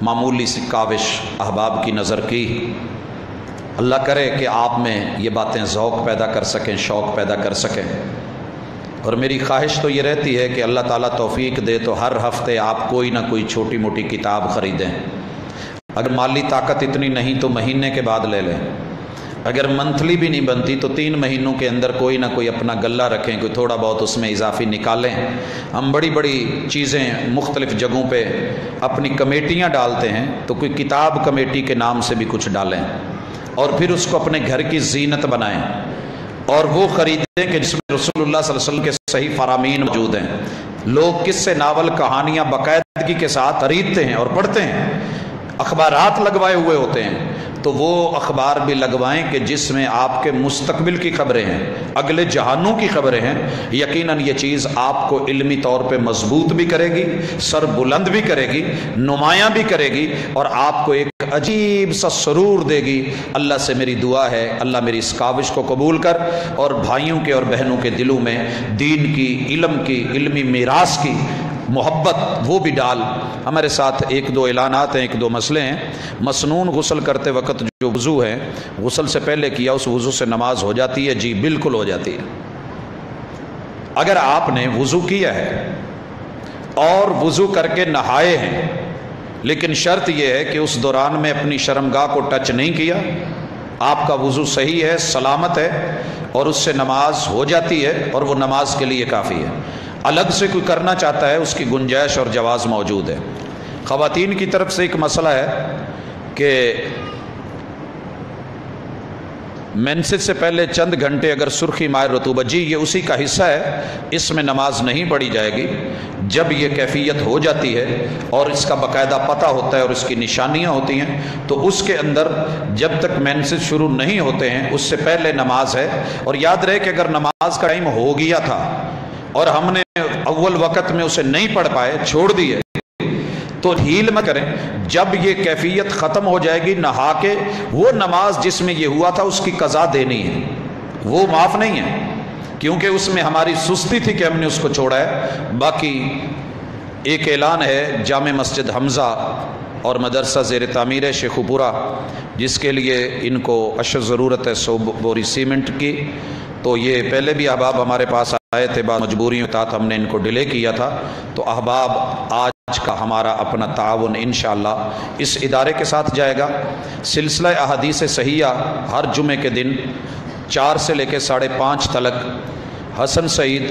معمولی سی کاوش احباب کی نظر کی۔ اللہ کرے کہ آپ میں یہ باتیں ذوق پیدا کر سکیں، شوق پیدا کر سکیں، اور میری خواہش تو یہ رہتی ہے کہ اللہ تعالیٰ توفیق دے تو ہر ہفتے آپ کوئی نہ کوئی چھوٹی موٹی کتاب خریدیں، اگر مالی طاقت اتنی نہیں تو مہینے کے بعد لے لیں، اگر منتھلی بھی نہیں بنتی تو 3 مہینوں کے اندر کوئی نہ کوئی اپنا غلہ رکھیں، کوئی تھوڑا بہت اس میں اضافی نکالیں۔ ہم بڑی بڑی چیزیں مختلف جگہوں پہ اپنی کمیٹیاں ڈالتے ہیں، تو کوئی کتاب کمیٹی کے نام سے بھی کچھ ڈالیں، اور پھر اس کو اپنے گھر کی زینت بنائیں، اور وہ خریدیں کہ جس میں رسول اللہ صلی اللہ علیہ وسلم کے صحیح فرامین موجود ہیں۔ لوگ قصے، ناول، کہانیاں باقاعدگی کے ساتھ خریدتے ہیں اور پڑھتے ہیں، اخبارات لگوائے ہوئے ہوتے ہیں، تو وہ اخبار بھی لگوائیں کہ جس میں آپ کے مستقبل کی خبریں ہیں، اگلے جہانوں کی خبریں ہیں۔ یقیناً یہ چیز آپ کو علمی طور پہ مضبوط بھی کرے گی، سر بلند بھی کرے گی، نمایاں بھی کرے گی، اور آپ کو ایک عجیب سا سرور دے گی۔ اللہ سے میری دعا ہے اللہ میری اس کاوش کو قبول کر، اور بھائیوں کے اور بہنوں کے دلوں میں دین کی، علم کی، علمی میراث کی محبت وہ بھی ڈال۔ ہمارے ساتھ 1-2 اعلانات ہیں، 1-2 مسئلے ہیں۔ مسنون غسل کرتے وقت جو وضو ہے، غسل سے پہلے کیا اس وضو سے نماز ہو جاتی ہے؟ جی بالکل ہو جاتی ہے۔ اگر آپ نے وضو کیا ہے اور وضو کر کے نہائے ہیں، لیکن شرط یہ ہے کہ اس دوران میں اپنی شرمگاہ کو ٹچ نہیں کیا، آپ کا وضو صحیح ہے، سلامت ہے، اور اس سے نماز ہو جاتی ہے اور وہ نماز کے لیے کافی ہے۔ الگ سے کوئی کرنا چاہتا ہے، اس کی گنجائش اور جواز موجود ہے۔ خواتین کی طرف سے ایک مسئلہ ہے کہ مینسز سے پہلے چند گھنٹے اگر سرخی مائع رطوبت، جی یہ اسی کا حصہ ہے، اس میں نماز نہیں پڑھی جائے گی۔ جب یہ کیفیت ہو جاتی ہے اور اس کا باقاعدہ پتہ ہوتا ہے اور اس کی نشانیاں ہوتی ہیں، تو اس کے اندر جب تک مینسز شروع نہیں ہوتے ہیں اس سے پہلے نماز ہے۔ اور یاد رہے کہ اگر نماز کا ٹائم ہو گیا تھا اور ہم نے اول وقت میں اسے نہیں پڑھ پائے، چھوڑ دیے، تو ڈھیل مت کریں۔ جب یہ کیفیت ختم ہو جائے گی، نہا کے وہ نماز جس میں یہ ہوا تھا اس کی قضا دینی ہے، وہ معاف نہیں ہے، کیونکہ اس میں ہماری سستی تھی کہ ہم نے اس کو چھوڑا ہے۔ باقی ایک اعلان ہے، جامع مسجد حمزہ اور مدرسہ زیر تعمیر ہے شیخو پورہ، جس کے لیے ان کو اشد ضرورت ہے 100 بوری سیمنٹ کی۔ تو یہ پہلے بھی احباب ہمارے پاس آئے تھے، بعض مجبوریوں کے تحت ہم نے ان کو ڈیلے کیا تھا۔ تو احباب آج کا ہمارا اپنا تعاون انشاءاللہ اس ادارے کے ساتھ جائے گا۔ سلسلہ احادیث صحیحہ ہر جمعے کے دن 4 سے لے کے 5:30 تک حسن سعید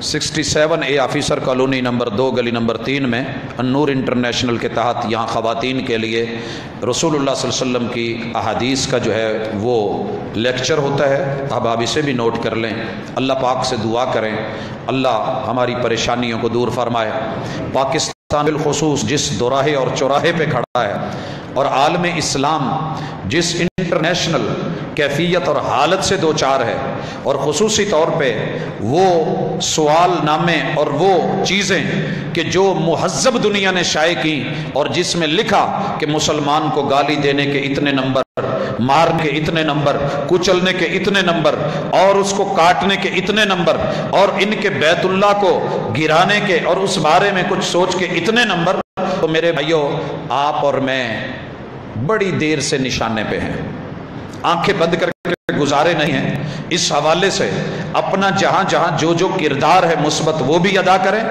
67A آفیسر کالونی نمبر 2 گلی نمبر 3 میں النور انٹرنیشنل کے تحت یہاں خواتین کے لیے رسول اللہ صلی اللہ علیہ وسلم کی احادیث کا جو ہے وہ لیکچر ہوتا ہے۔ احباب اسے بھی نوٹ کر لیں، اللہ پاک سے دعا کریں اللہ ہماری پریشانیوں کو دور فرمائے۔ پاکستان بالخصوص جس دوراہے اور چوراہے پہ کھڑا ہے اور عالم اسلام جس انٹرنیشنل کیفیت اور حالت سے دو چار ہے، اور خصوصی طور پہ وہ سوال نامے اور وہ چیزیں کہ جو مہذب دنیا نے شائع کی اور جس میں لکھا کہ مسلمان کو گالی دینے کے اتنے نمبر، مارنے کے اتنے نمبر، کچلنے کے اتنے نمبر، اور اس کو کاٹنے کے اتنے نمبر، اور ان کے بیت اللہ کو گرانے کے اور اس بارے میں کچھ سوچ کے اتنے نمبر، تو میرے بھائیوں آپ اور میں بڑی دیر سے نشانے پہ ہیں، آنکھیں بند کر کے گزارے نہیں ہیں۔ اس حوالے سے اپنا جہاں جہاں جو جو کردار ہے مثبت وہ بھی ادا کریں،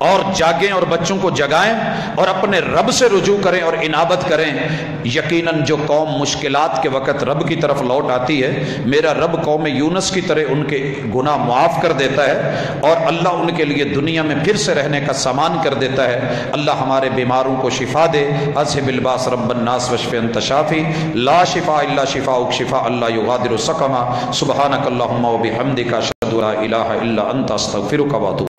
اور جاگیں اور بچوں کو جگائیں اور اپنے رب سے رجوع کریں اور انابت کریں۔ یقیناً جو قوم مشکلات کے وقت رب کی طرف لوٹ آتی ہے، میرا رب قوم یونس کی طرح ان کے گناہ معاف کر دیتا ہے اور اللہ ان کے لیے دنیا میں پھر سے رہنے کا سامان کر دیتا ہے۔ اللہ ہمارے بیماروں کو شفا دے۔ اذھب الباس رب الناس واشف انت شافی لا شفاء الا شفاؤک شفاء لا یغادر سقما۔ سبحانک اللہم وبحمدک اشہد ان لا الہ الا انت استغفرک واتوب